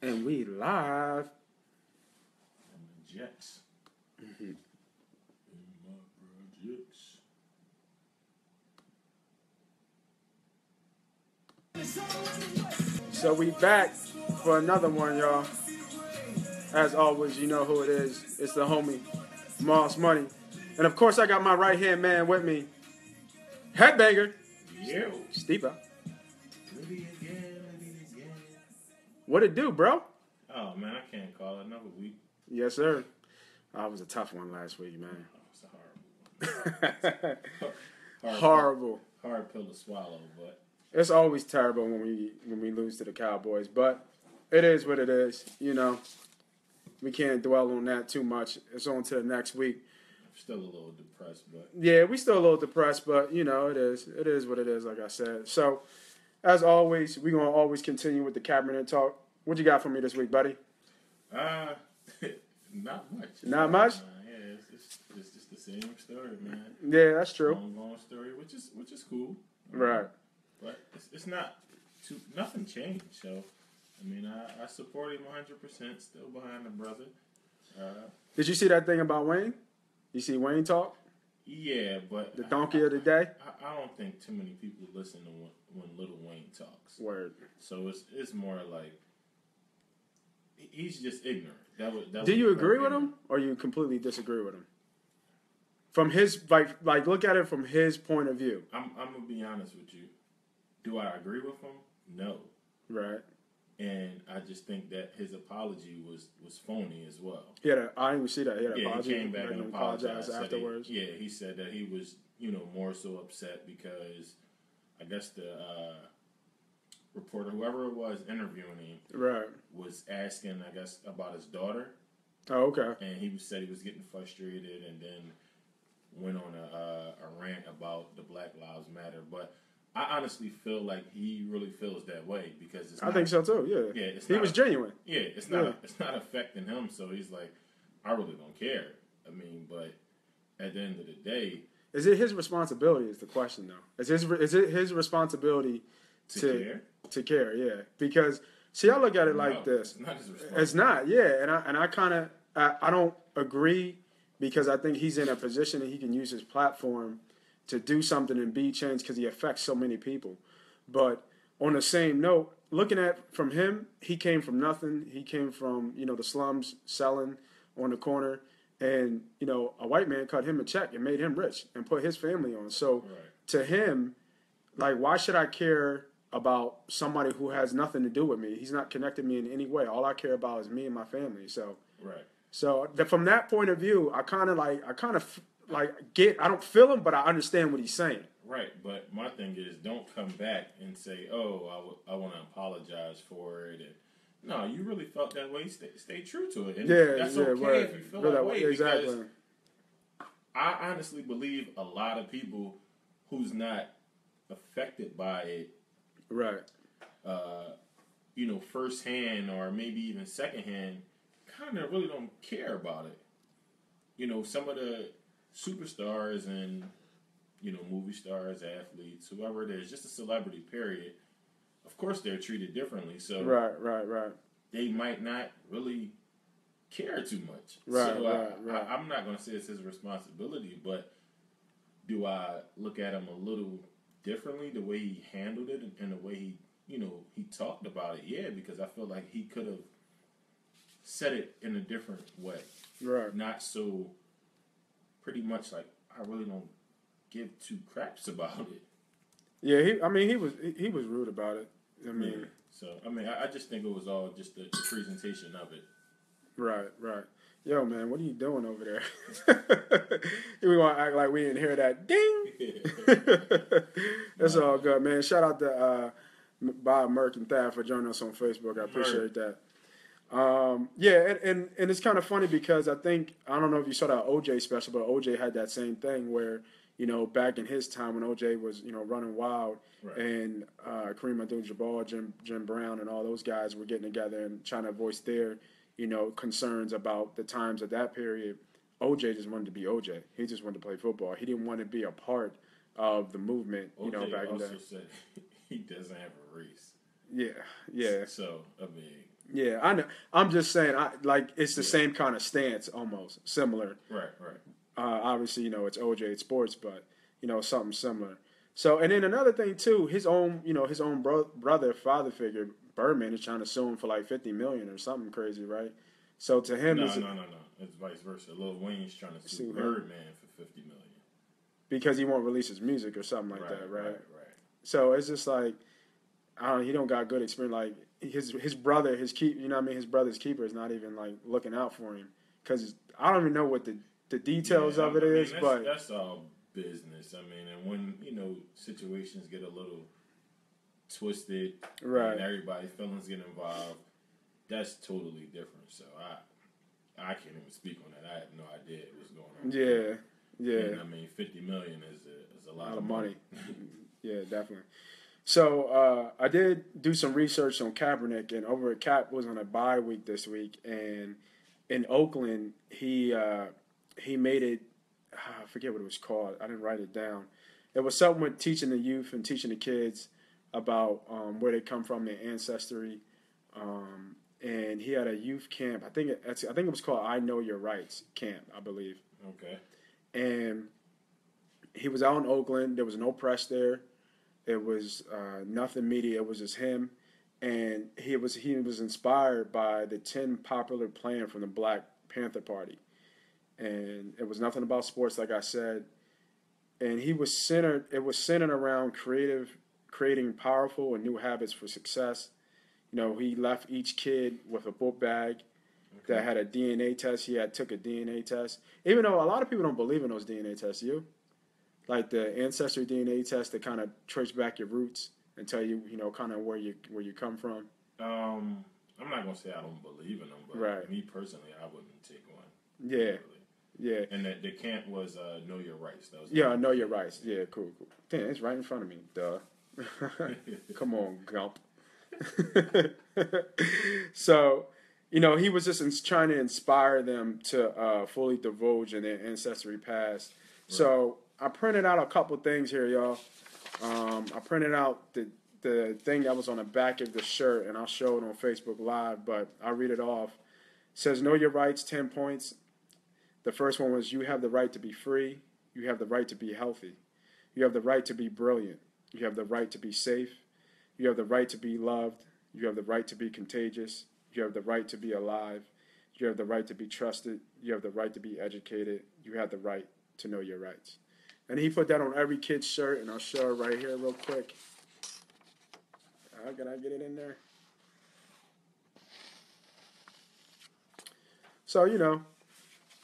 And we live. And the Jets. Mm-hmm. In my projects. So we back for another one, y'all. As always, you know who it is. It's the homie, Moss Money. And of course, I got my right-hand man with me, Headbanger, Yo. Steepa. Livy again. What it do, bro? Oh, man, I can't call it another week. Yes, sir. That was a tough one last week, man. Oh, it's a horrible one. Horrible. Hard pill to swallow, but It's always terrible when we lose to the Cowboys, but it is what it is. You know, we can't dwell on that too much. It's on to the next week. I'm still a little depressed, but Yeah, we still a little depressed, but you know, it is what it is. Like I said. So, as always, we're gonna always continue with the cabinet talk. What you got for me this week, buddy? not much. Not much? Yeah, it's just the same story, man. Yeah, that's true. Ongoing story, which is cool. Right. But it's not nothing changed. So, I mean, I support him 100%. Still behind the brother. Did you see that thing about Wayne? You see Wayne talk? Yeah, but The donkey of the day. I don't think too many people listen to when Lil Wayne talks. Word. So it's more like he's just ignorant. Do you agree with him, or you completely disagree with him? From his like look at it from his point of view. I'm gonna be honest with you. Do I agree with him? No. Right. And I just think that his apology was phony as well. I didn't even see that. He had an apology. He came back and apologized afterwards. He said that he was, more so upset because I guess the reporter, whoever it was interviewing him, right, was asking, I guess, about his daughter. Oh, okay. And he said he was getting frustrated and then went on a rant about the Black Lives Matter. But I honestly feel like he really feels that way because I think so too. Yeah. Yeah. He was genuine. Yeah. It's not affecting him. So he's like, I really don't care. I mean, but at the end of the day, is it his responsibility? Is the question though? Is it his responsibility to care? Yeah. Because see, I look at it like this. It's not his responsibility. It's not. Yeah. And I kind of I don't agree because I think he's in a position that he can use his platform to do something and be changed because he affects so many people. But on the same note, looking at from him, he came from nothing. He came from, the slums selling on the corner. And, a white man cut him a check and made him rich and put his family on. So to him, like, why should I care about somebody who has nothing to do with me? He's not connecting me in any way. All I care about is me and my family. So, from that point of view, I don't feel him, but I understand what he's saying. Right, but my thing is, don't come back and say, "Oh, I want to apologize for it." And, no, you really felt that way. Stay true to it. And that's okay right. if you feel that way. Exactly. Because I honestly believe a lot of people who's not affected by it, right? Firsthand or maybe even secondhand, kind of really don't care about it. Some of the superstars and, movie stars, athletes, whoever it is, just a celebrity, period, of course they're treated differently. So Right. they might not really care too much. Right, so right. I'm not going to say it's his responsibility, but do I look at him a little differently, the way he handled it and the way he talked about it? Yeah, because I feel like he could have said it in a different way. Right. Not so pretty much like, I really don't give two craps about it. Yeah, he was rude about it. I mean, yeah. So I just think it was all just the presentation of it. Right. Yo, man, what are you doing over there? We want to act like we didn't hear that ding. That's all good, man. Shout out to Bob, Merck, and Thad for joining us on Facebook. I appreciate that. And it's kind of funny because I don't know if you saw that OJ special, but OJ had that same thing where, back in his time when OJ was, running wild, and Kareem Abdul-Jabbar, Jim Brown, and all those guys were getting together and trying to voice their, concerns about the times of that period. OJ just wanted to be OJ. He just wanted to play football. He didn't want to be a part of the movement, OJ back in the day. also said he doesn't have a race. Yeah. So, I mean, Yeah, I know. I'm just saying, it's the Yeah. same kind of stance, almost similar. Right. Right. Obviously, it's OJ, it's sports, but something similar. So, and then another thing too, his own brother, father figure, Birdman, is trying to sue him for like 50 million or something crazy, right? So to him, No, is it no, no, no. It's vice versa. Lil Wayne's trying to sue sue him Birdman for 50 million. because he won't release his music or something like Right. that, Right. right? Right. So it's just like I don't. He don't got good experience. Like his brother, his brother's keeper is not even like looking out for him because I don't even know what the details Yeah. of it I is, mean, but that's all business. I mean, and when situations get a little twisted right. and everybody's feelings get involved, that's totally different. So I can't even speak on that. I have no idea what's going on. Yeah, yeah, And I mean, 50 million is a a lot lot of of money. money. Yeah, definitely. So I did do some research on Kaepernick, and over at Cap was on a bye week this week, and in Oakland he made it. I forget what it was called. I didn't write it down. It was something with teaching the youth and teaching the kids about where they come from, their ancestry, and he had a youth camp. I think it was called "I Know Your Rights" camp, I believe. Okay. And he was out in Oakland. There was no press there. It was nothing media. It was just him, and he was inspired by the 10 popular plan from the Black Panther Party, and it was nothing about sports, like I said. And he was centered. It was centered around creating powerful and new habits for success. He left each kid with a book bag that Okay. had a DNA test. He had took a DNA test, even though a lot of people don't believe in those DNA tests. Like the ancestry DNA test that kind of trace back your roots and tell you, kind of where you come from. I'm not gonna say I don't believe in them, but Right. me personally, I wouldn't take one. Yeah. Really. Yeah. And the camp was Know Your Rights. That was the Yeah, I name know of your the rights. Yeah, cool. Damn, it's right in front of me. Duh. Come on, Gump. So, he was just trying to inspire them to fully divulge in their ancestry past. So I printed out a couple things here, y'all. I printed out the thing that was on the back of the shirt, and I'll show it on Facebook Live, but I'll read it off. It says, know your rights, 10 points. The first one was, you have the right to be free. You have the right to be healthy. You have the right to be brilliant. You have the right to be safe. You have the right to be loved. You have the right to be contagious. You have the right to be alive. You have the right to be trusted. You have the right to be educated. You have the right to know your rights. And he put that on every kid's shirt, and I'll show it right here real quick. How can I get it in there? So,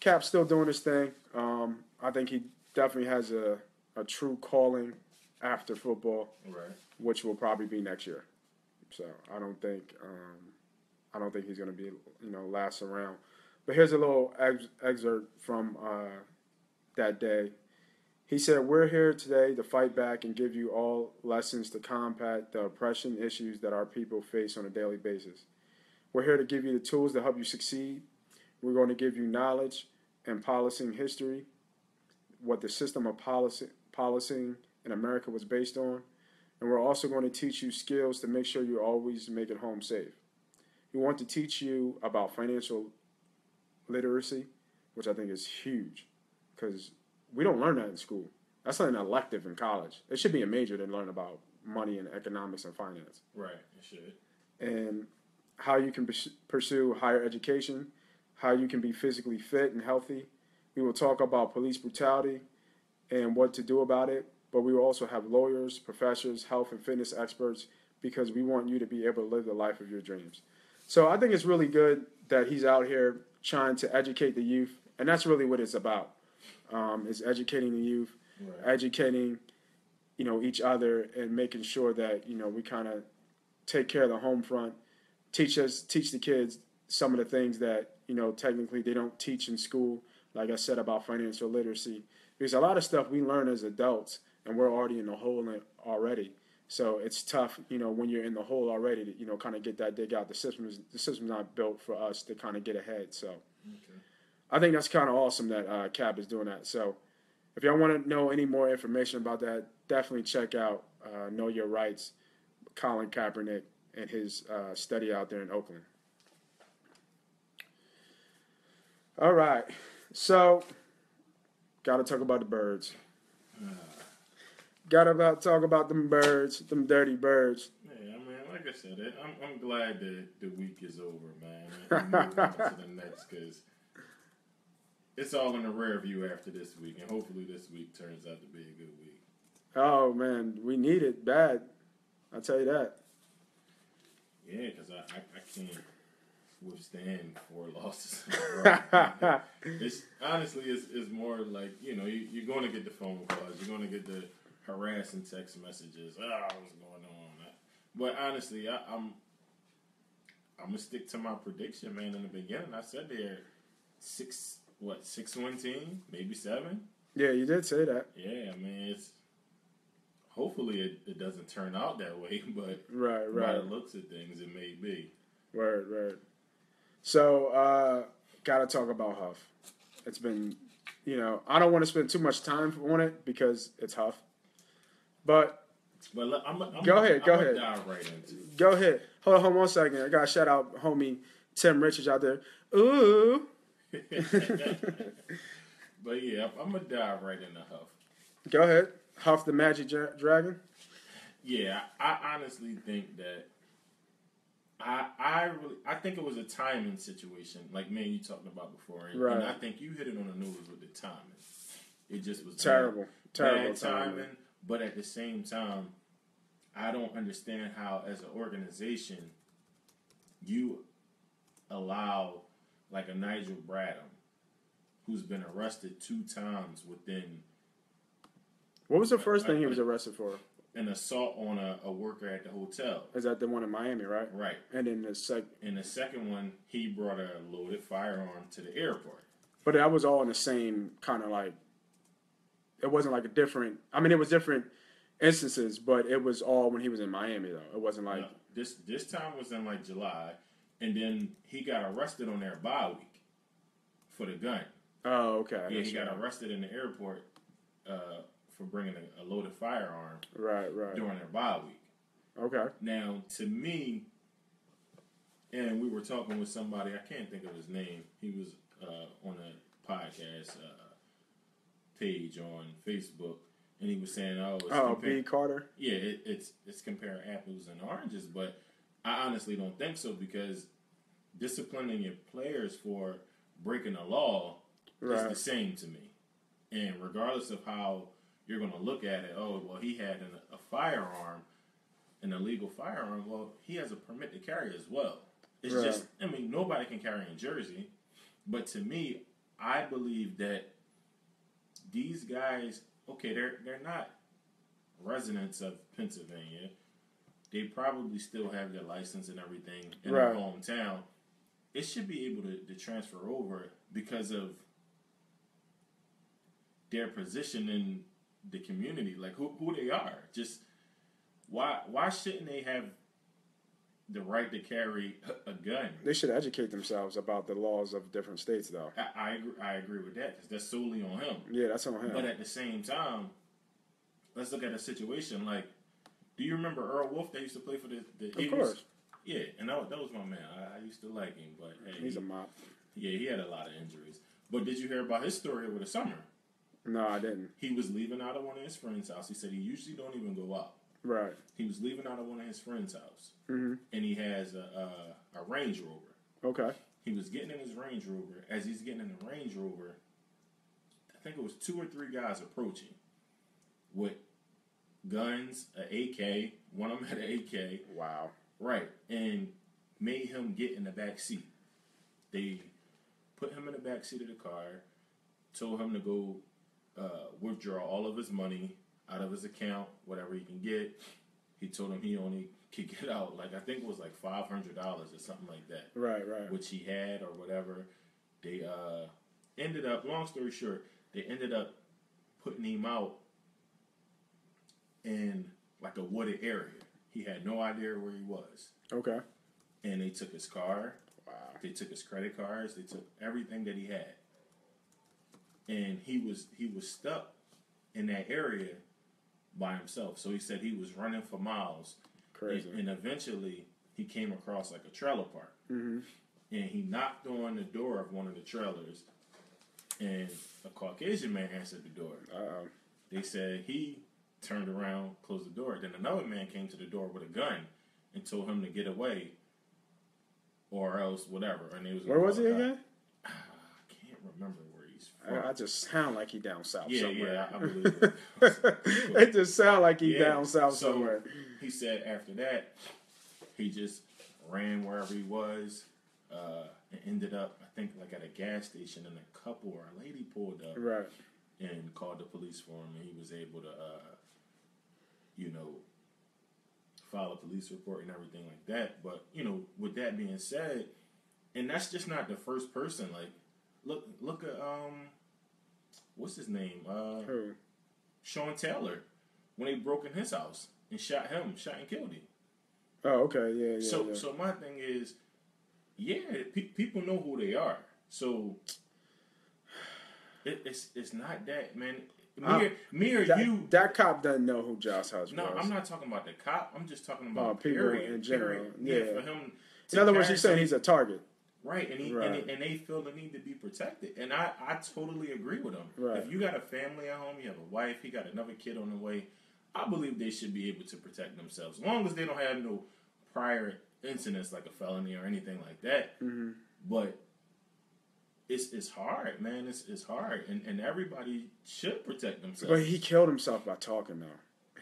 Cap's still doing his thing. I think he definitely has a true calling after football, Right. which will probably be next year. So I don't think he's going to be last around. But here's a little excerpt from that day. He said, "We're here today to fight back and give you all lessons to combat the oppression issues that our people face on a daily basis. We're here to give you the tools to help you succeed. We're going to give you knowledge and policing history, what the system of policing in America was based on. And we're also going to teach you skills to make sure you always make it home safe. We want to teach you about financial literacy, which I think is huge, because we don't learn that in school. That's not an elective in college. It should be a major to learn about money and economics and finance. Right. It should. And how you can pursue higher education, how you can be physically fit and healthy. We will talk about police brutality and what to do about it, but we will also have lawyers, professors, health and fitness experts, because we want you to be able to live the life of your dreams." So I think it's really good that he's out here trying to educate the youth, and that's really what it's about. Is educating the youth, Right. educating, each other, and making sure that we kind of take care of the home front, teach the kids some of the things that technically they don't teach in school. Like I said about financial literacy, because a lot of stuff we learn as adults, and we're already in the hole already. So it's tough, when you're in the hole already, to kind of get that dig out. The system's not built for us to kind of get ahead. So Okay. I think that's kind of awesome that Cap is doing that. So if y'all want to know any more information about that, definitely check out Know Your Rights, Colin Kaepernick, and his study out there in Oakland. All right. So, gotta talk about the birds. Gotta talk about them birds, them dirty birds. Yeah, I mean, like I said, I'm glad that the week is over, man. And move on to the next because it's all in the rear view after this week, and hopefully this week turns out to be a good week. Oh man, we need it bad. I'll tell you that. Yeah, because I can't withstand 4 losses in a row. It's honestly, it's more like you're going to get the phone calls, you're going to get the harassing text messages. Oh, what's going on? But honestly, I'm gonna stick to my prediction, man. In the beginning, I said they're 6-1 team, maybe 7. Yeah, you did say that. Yeah, I mean, hopefully it doesn't turn out that way, but Right. by the looks of things, it may be. Word. So, gotta talk about Huff. It's been, I don't want to spend too much time on it because it's Huff. But go ahead. Dive right into it. Go ahead. Hold on 1 second. I gotta shout out homie Tim Richards out there. Ooh. But yeah, I'm gonna dive right into Huff. Go ahead. Huff the Magic Dragon. Yeah, I honestly think that I think it was a timing situation, like man you talked about before, and I think you hit it on the nose with the timing. It just was terrible bad timing. But at the same time, I don't understand how, as an organization, you allow like a Nigel Bradham, who's been arrested 2 times within. What was the first thing he was arrested for? An assault on a worker at the hotel. Is that the one in Miami, right? Right. And then in the second one, he brought a loaded firearm to the airport. But that was all in the same kind of like. It wasn't like a different. I mean, it was different instances, but it was all when he was in Miami, though. It wasn't like this time was in like July, and then he got arrested on their bye week for the gun. Oh, okay. Yeah, he got arrested in the airport for bringing a loaded firearm. Right. During their bye week. Okay. Now, to me, and we were talking with somebody. I can't think of his name. He was on a podcast. Page on Facebook, and he was saying, B. Carter. Yeah, it's comparing apples and oranges, but I honestly don't think so because disciplining your players for breaking the law is the same to me. And regardless of how you're going to look at it, he had a firearm, an illegal firearm. Well, he has a permit to carry as well. It's just, I mean, nobody can carry in Jersey, but to me, I believe that these guys, okay, they're not residents of Pennsylvania. They probably still have their license and everything in their hometown. It should be able to transfer over because of their position in the community, like who they are. Just why shouldn't they have the right to carry a gun? They should educate themselves about the laws of different states, though. I agree with that because that's solely on him. Yeah, that's on him. But at the same time, let's look at a situation like, do you remember Earl Wolf that used to play for the Eagles? Of course. Yeah, and that was my man. I used to like him, but hey, he's a mop. Yeah, he had a lot of injuries. But did you hear about his story over the summer? No, I didn't. He was leaving out of one of his friends' house. He said he usually don't even go out. Right. He was leaving out of one of his friends' house, and he has a Range Rover. Okay. He was getting in his Range Rover. As he's getting in the Range Rover, I think it was 2 or 3 guys approaching with guns, an AK. One of them had an AK. Wow. Right, and made him get in the back seat. They put him in the back seat of the car, told him to go withdraw all of his money out of his account, whatever he can get. He told him he only could get out, like, I think it was like $500 or something like that. Right. Which he had or whatever. They ended up, long story short, they ended up putting him out in like a wooded area. He had no idea where he was. Okay. And they took his car. Wow. They took his credit cards. They took everything that he had. And he was stuck in that area by himself. So he said he was running for miles. Crazy. And eventually he came across like a trailer park. Mm-hmm. and he knocked on the door of one of the trailers, and a Caucasian man answered the door. Uh-oh. They said he turned around, closed the door. Then another man came to the door with a gun and told him to get away, or else whatever. And where was he again? I can't remember where he's from. I just sound like he down south somewhere. Yeah, I believe it. It just sound like he down south somewhere. He said after that, he just ran wherever he was, and ended up, I think, like at a gas station, and a couple or a lady pulled up, right, and called the police for him, and he was able to, file a police report and everything like that. But with that being said, and that's just not the first person. Like, look at what's his name? Who? Sean Taylor, when they broke in his house and shot and killed him. Oh, okay, yeah. So my thing is, people know who they are. So it's not that, man. Me or you. That cop doesn't know who Josh Hutch was. No, I'm not talking about the cop. I'm just talking about people period, in general. Period. Yeah, for him. In other words, he's saying he's a target. Right, and they feel the need to be protected. And I totally agree with him. Right. If you got a family at home, you have a wife, he got another kid on the way, I believe they should be able to protect themselves. As long as they don't have no prior incidents like a felony or anything like that. Mm-hmm. But it's hard, man. It's hard. And everybody should protect themselves. But he killed himself by talking, though.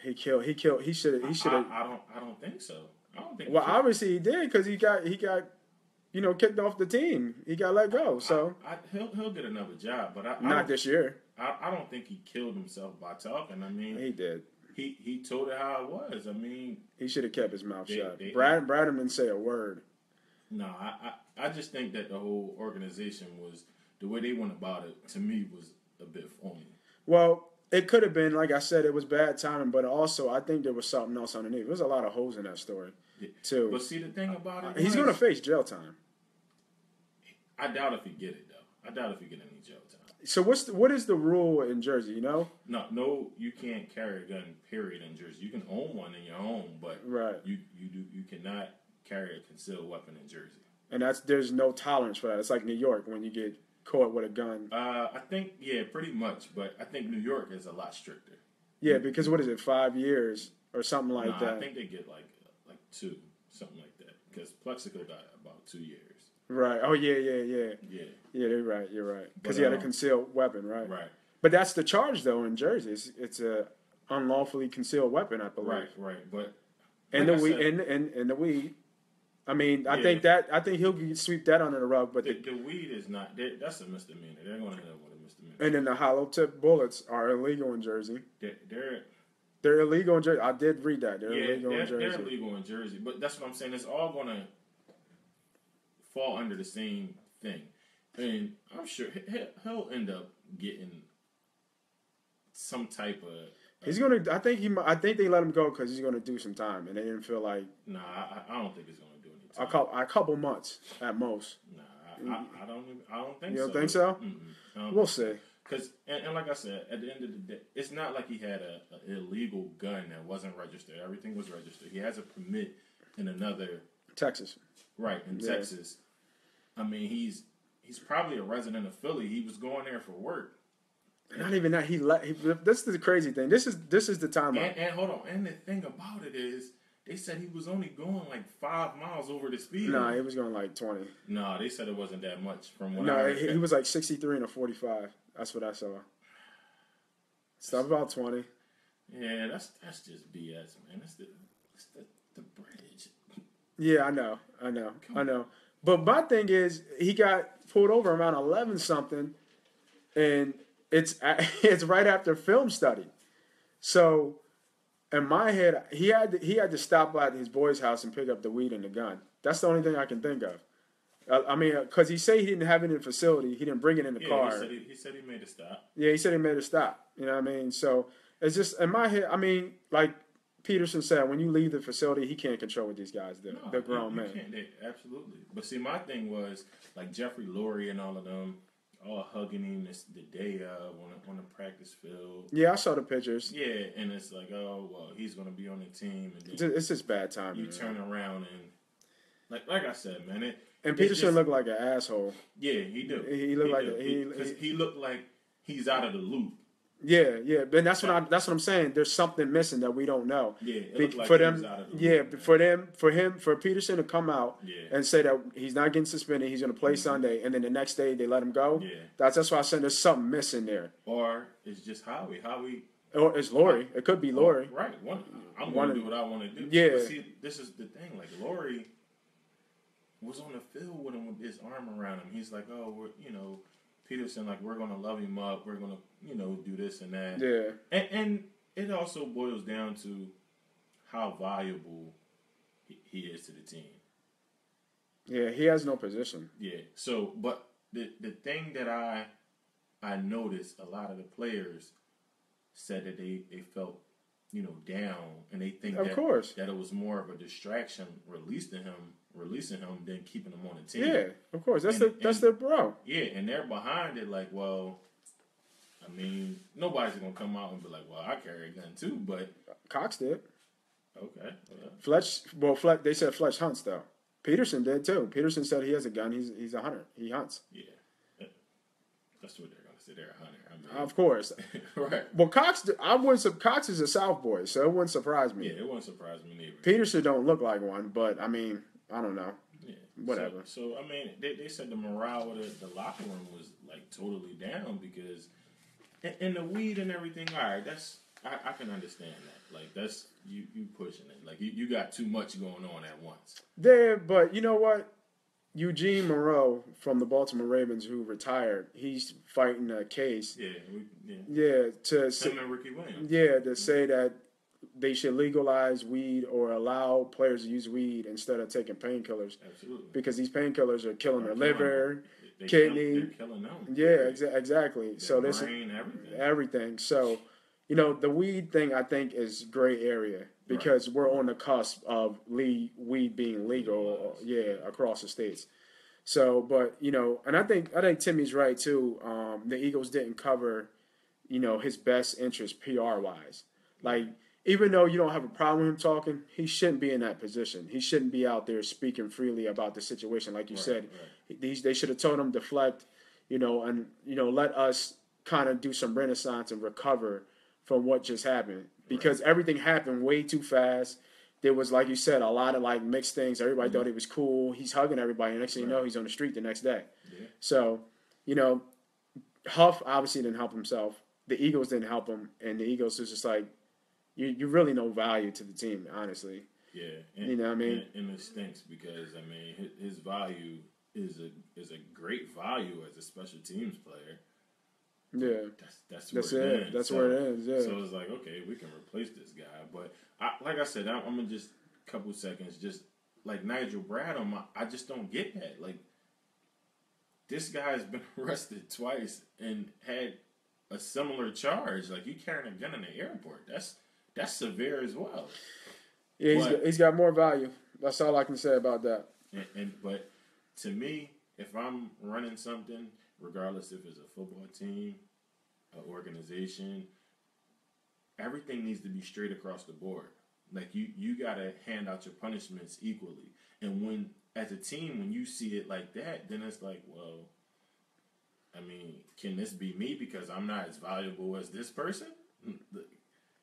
He should have. I don't think so. I don't think. Well, obviously he did, because he got kicked off the team. He got let go. So he'll get another job, but not this year. I don't think he killed himself by talking. I mean, he did. He told it how it was. I mean, he should have kept his mouth shut. Brad didn't say a word. No, I just think that the whole organization was, the way they went about it, to me, was a bit phony. Well, it could have been, like I said, it was bad timing, but also I think there was something else underneath. There's a lot of holes in that story, too. But see, the thing about it, he's going to face jail time. I doubt if he get it, though. I doubt if he get any jail time. So what is the rule in Jersey, you know? No, you can't carry a gun, period, in Jersey. You can own one in your home, but right. you cannot carry a concealed weapon in Jersey. And there's no tolerance for that. It's like New York when you get caught with a gun. I think, pretty much, but I think New York is a lot stricter. Yeah, because what is it, 5 years or something like that? I think they get like 2, something like that. Because Plexico got about 2 years. Right. Oh, yeah. Yeah. Yeah, you're right. Because he had a concealed weapon, right? Right. But that's the charge, though, in Jersey. It's a unlawfully concealed weapon, I believe. Right. But and the weed. I mean, I think he'll sweep that under the rug. But the weed is not. That's a misdemeanor. They're going to end up with a misdemeanor. And then the hollow tip bullets are illegal in Jersey. They're illegal in Jersey. I did read that. They're illegal in Jersey. They're illegal in Jersey. But that's what I'm saying. It's all going to fall under the same thing. And I'm sure he'll end up getting some type of. He's gonna. I think they let him go because he's gonna do some time, and they didn't feel like. Nah, I don't think he's gonna do any time. A couple months at most. Nah, I don't think so. You don't think so? We'll see. Because and like I said, at the end of the day, it's not like he had an illegal gun that wasn't registered. Everything was registered. He has a permit in another Texas. Right, in Texas. I mean, he's probably a resident of Philly. He was going there for work. Not even that. This is the crazy thing. This is the time. And hold on. And the thing about it is, they said he was only going like 5 miles over the speed. No, he was going like 20. No, they said it wasn't that much. From what I heard. He was like 63 and a 45. That's what I saw. Stuff about 20. Yeah, that's just BS, man. That's the bridge. Yeah, I know. But my thing is, he got pulled over around 11 something, and it's right after film study. So in my head, he had to stop by his boy's house and pick up the weed and the gun. That's the only thing I can think of. I mean, because he said he didn't have it in the facility. He didn't bring it in the car. He said he made a stop. Yeah, he said he made a stop. You know what I mean? So it's just, in my head, I mean, like Peterson said, when you leave the facility, he can't control what these guys do. They're grown men. Absolutely. But see, my thing was, like Jeffrey Lurie and all of them, all hugging him the day of on the practice field. Yeah, I saw the pictures. Yeah, and it's like, oh, well, he's going to be on the team. And then it's just bad timing. You turn around and like I said, man. And Peterson looked like an asshole. Yeah, he do. He looked like he looked like he's out of the loop. Yeah, yeah, but that's what I'm saying. There's something missing that we don't know. Yeah, it looked like for he them. was out of the Yeah, loop, for Peterson to come out and say that he's not getting suspended, he's going to play Sunday, and then the next day they let him go. Yeah, that's why I said there's something missing there. Or it's just Howie. Or it's Laurie. It could be Laurie. Right. I'm going to do what I want to do. Yeah. But see, this is the thing. Like, Laurie was on the field with him with his arm around him. He's like, oh, Peterson, like, we're going to love him up. We're going to, do this and that. Yeah. And it also boils down to how valuable he is to the team. Yeah, he has no position. Yeah. So, but the thing that I noticed, a lot of the players said that they felt, down, and they think of course that it was more of a distraction releasing him than keeping him on the team. Yeah, of course. That's their bro. Yeah, and they're behind it like, well, I mean, nobody's gonna come out and be like, well, I carry a gun too, but Cox did. Okay. Fletch they said Fletch hunts though. Peterson did too. Peterson said he has a gun. He's a hunter. He hunts. Yeah. That's what they're gonna say. They're a hunter. Of course. Right. Well, Cox is a South boy, so it wouldn't surprise me. Yeah, it wouldn't surprise me neither. Peterson don't look like one, but I mean, I don't know. Yeah. Whatever. So I mean, they said the morale of the locker room was like totally down because, and the weed and everything. All right, I can understand that. Like that's you pushing it. Like you got too much going on at once. There, but you know what? Eugene Moreau from the Baltimore Ravens, who retired, he's fighting a case. Yeah. To him and Ricky Williams. Yeah, to say that they should legalize weed or allow players to use weed instead of taking painkillers. Absolutely. Because these painkillers are killing their liver, they're kidney. killing them. Yeah, exactly. Their so this brain, everything. So, the weed thing I think is gray area because we're on the cusp of weed being legal, across the states. So, but and I think Timmy's right too. The Eagles didn't cover, his best interest PR wise. Like, even though you don't have a problem with him talking, he shouldn't be in that position. He shouldn't be out there speaking freely about the situation. Like you said, they should have told him deflect, and let us kind of do some renaissance and recover from what just happened because everything happened way too fast. There was, like you said, a lot of like mixed things. Everybody thought he was cool. He's hugging everybody. And next thing you know, he's on the street the next day. Yeah. So, Huff obviously didn't help himself. The Eagles didn't help him. And the Eagles was just like, you really no value to the team, honestly. Yeah. And, you know what I mean? And it stinks because, I mean, his value is a great value as a special teams player. Yeah, that's where it is. Where it is. Yeah. So it's like, okay, we can replace this guy, but like I said, I'm gonna just a couple seconds, just like Nigel Bradham. I just don't get that. Like, this guy's been arrested twice and had a similar charge. Like, you carrying a gun in the airport. That's severe as well. Yeah, he's got more value. That's all I can say about that. But to me, if I'm running something, regardless if it's a football team, an organization, everything needs to be straight across the board. Like, you got to hand out your punishments equally. And when, as a team, when you see it like that, then it's like, well, I mean, can this be me because I'm not as valuable as this person?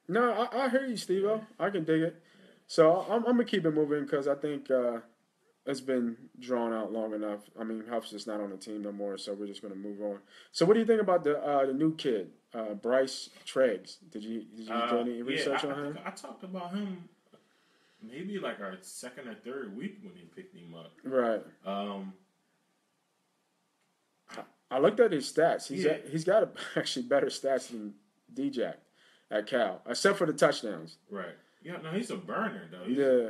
No, I hear you, Steve-O. I can dig it. So I'm going to keep it moving because I think it's been drawn out long enough. I mean, Huff's just not on the team no more, so we're just going to move on. So what do you think about the new kid, Bryce Treggs? Did you do any research on him? I talked about him maybe like our second or third week when he picked him up. Right. I looked at his stats. He's got actually better stats than D-Jack at Cal, except for the touchdowns. Right. Yeah, no, he's a burner, though.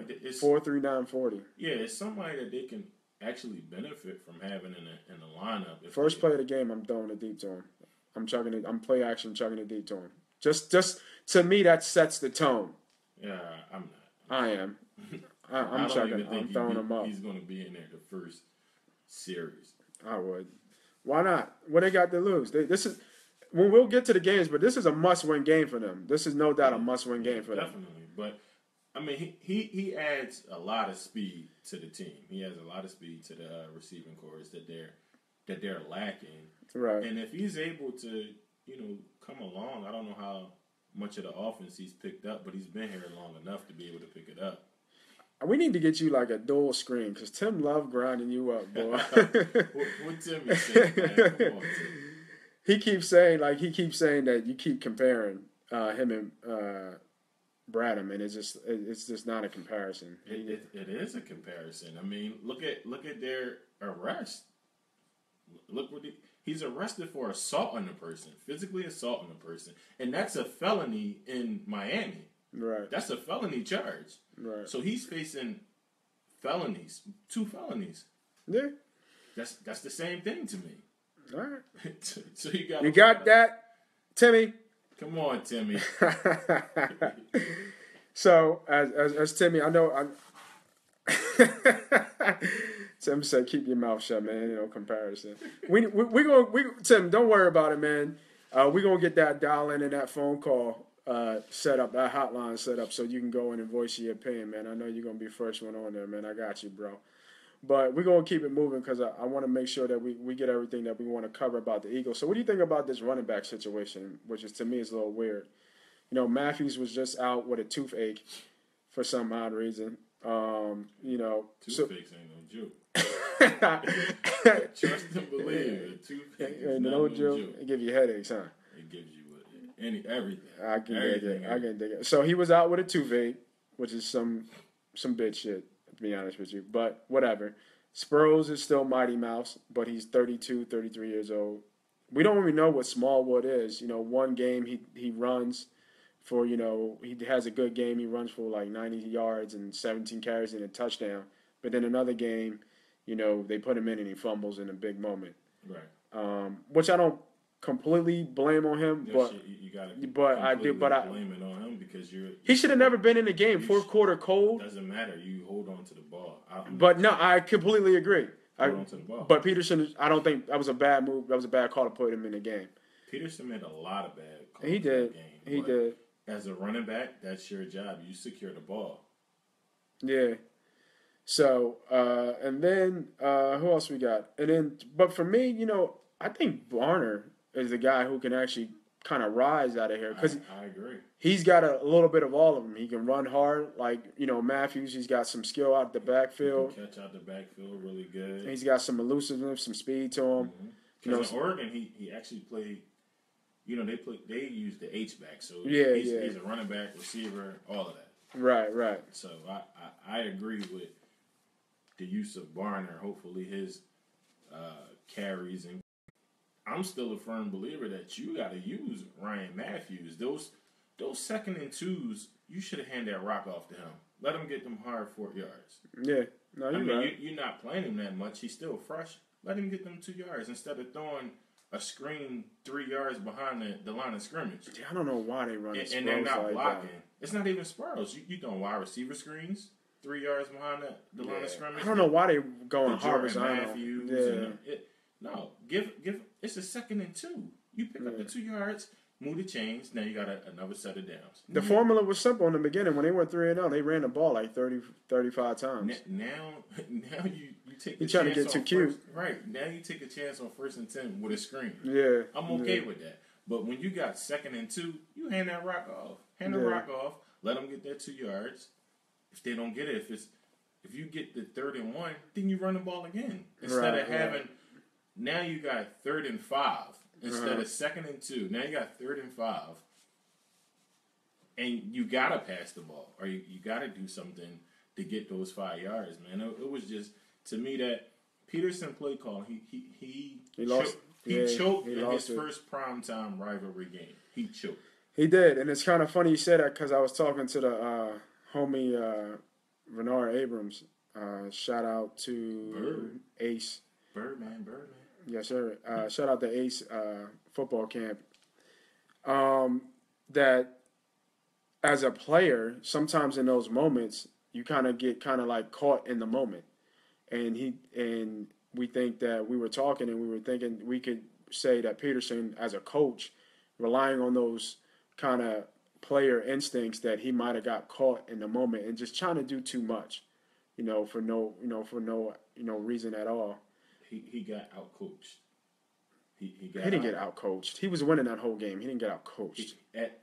It's 4.39 40. Yeah, it's somebody that they can actually benefit from having in the lineup. First play of the game, I'm throwing it deep to him. I'm play action, chugging it deep to him. Just to me, that sets the tone. Yeah, I'm not. I am. I'm chugging. I'm throwing him up. He's going to be in there the first series. I would. Why not? What they got to lose? This is when we'll get to the games, but this is a must-win game for them. This is no doubt a must-win game for them. Definitely, but I mean, he adds a lot of speed to the team. He has a lot of speed to the receiving corps that they're lacking. Right. And if he's able to, come along, I don't know how much of the offense he's picked up, but he's been here long enough to be able to pick it up. We need to get you like a dual screen because Tim loved grinding you up, boy. what Timmy say, man? Come on, Tim. He keeps saying that you keep comparing him and Bradham, and it's just not a comparison. It is a comparison. I mean, look at their arrest. Look what he's arrested for assault on a person, physically assaulting a person, and that's a felony in Miami. Right. That's a felony charge. Right. So he's facing felonies, 2 felonies. Yeah. That's the same thing to me. All right. So you got that, Timmy. Come on, Timmy. So as Timmy, I know. Tim said, "Keep your mouth shut, man." Comparison. We Tim, don't worry about it, man. We're gonna get that dial in and that phone call set up, that hotline set up, so you can go in and voice your opinion, man. I know you're gonna be first one on there, man. I got you, bro. But we're gonna keep it moving because I want to make sure that we get everything that we want to cover about the Eagles. So, what do you think about this running back situation, which is to me is a little weird? Matthews was just out with a toothache for some odd reason. Toothaches ain't no joke. Trust and believe. Toothache is no joke. It gives you headaches, huh? It gives you everything. I can dig it. So he was out with a toothache, which is some bitch shit, to be honest with you. But whatever. Sproles is still Mighty Mouse, but he's 32, 33 years old. We don't even know what Smallwood is. One game he runs for, he has a good game. He runs for like 90 yards and 17 carries and a touchdown. But then another game, they put him in and he fumbles in a big moment. Right. Which I don't completely blame on him, but you gotta blame it on him because he should have never been in the game. Fourth quarter cold. Doesn't matter. You hold on to the ball. I completely agree. Hold on to the ball. But Peterson, I don't think that was a bad move. That was a bad call to put him in the game. Peterson made a lot of bad calls. He did. He did. As a running back, that's your job. You secure the ball. Yeah. So, and then who else we got? And then, but for me, I think Varner is the guy who can actually kind of rise out of here because I agree. He's got a little bit of all of them. He can run hard, like Matthews. He's got some skill out the backfield. He can catch out the backfield really good. And he's got some elusiveness, some speed to him. Because in Oregon, he actually played. They use the H back, so he's a running back, receiver, all of that. Right. So I agree with the use of Varner. Hopefully his carries, and I'm still a firm believer that you got to use Ryan Matthews. Those second and twos, you should have handed that rock off to him. Let him get them hard 4 yards. Yeah, no, you're right. You're not playing him that much. He's still fresh. Let him get them 2 yards instead of throwing a screen 3 yards behind the line of scrimmage. Yeah, I don't know why they run and they're not like blocking. That. It's not even spirals. You throwing wide receiver screens 3 yards behind the line of scrimmage. I don't know why they going horizontal. Matthews. No, give. It's a second and 2. You pick up the 2 yards. Move the chains. Now you got another set of downs. The formula was simple in the beginning. When they went 3-0, they ran the ball like 30, 35 times. Now you take You're trying to get too cute. Right. Now you take a chance on 1st and 10 with a screen. Yeah. I'm okay with that. But when you got 2nd and 2, you hand that rock off. Hand the rock off. Let them get that 2 yards. If they don't get it, if you get the 3rd and 1, then you run the ball again. Instead of having, now you got 3rd and 5. Instead of 2nd and 2, now you got 3rd and 5, and you gotta pass the ball, or you gotta do something to get those 5 yards, man. It was just, to me, that Peterson play call. He choked in his first primetime rivalry game. He choked. He did, and it's kind of funny you said that because I was talking to the homie Renard Abrams. Shout out to Ace. Birdman. Yes, sir. Shout out to Ace football camp. That as a player, sometimes in those moments, you kind of get like caught in the moment. And we think that we were talking and we were thinking we could say that Peterson, as a coach, relying on those kind of player instincts that he might have got caught in the moment and just trying to do too much, for no reason at all. He got outcoached. He didn't get outcoached. He was winning that whole game. He didn't get outcoached.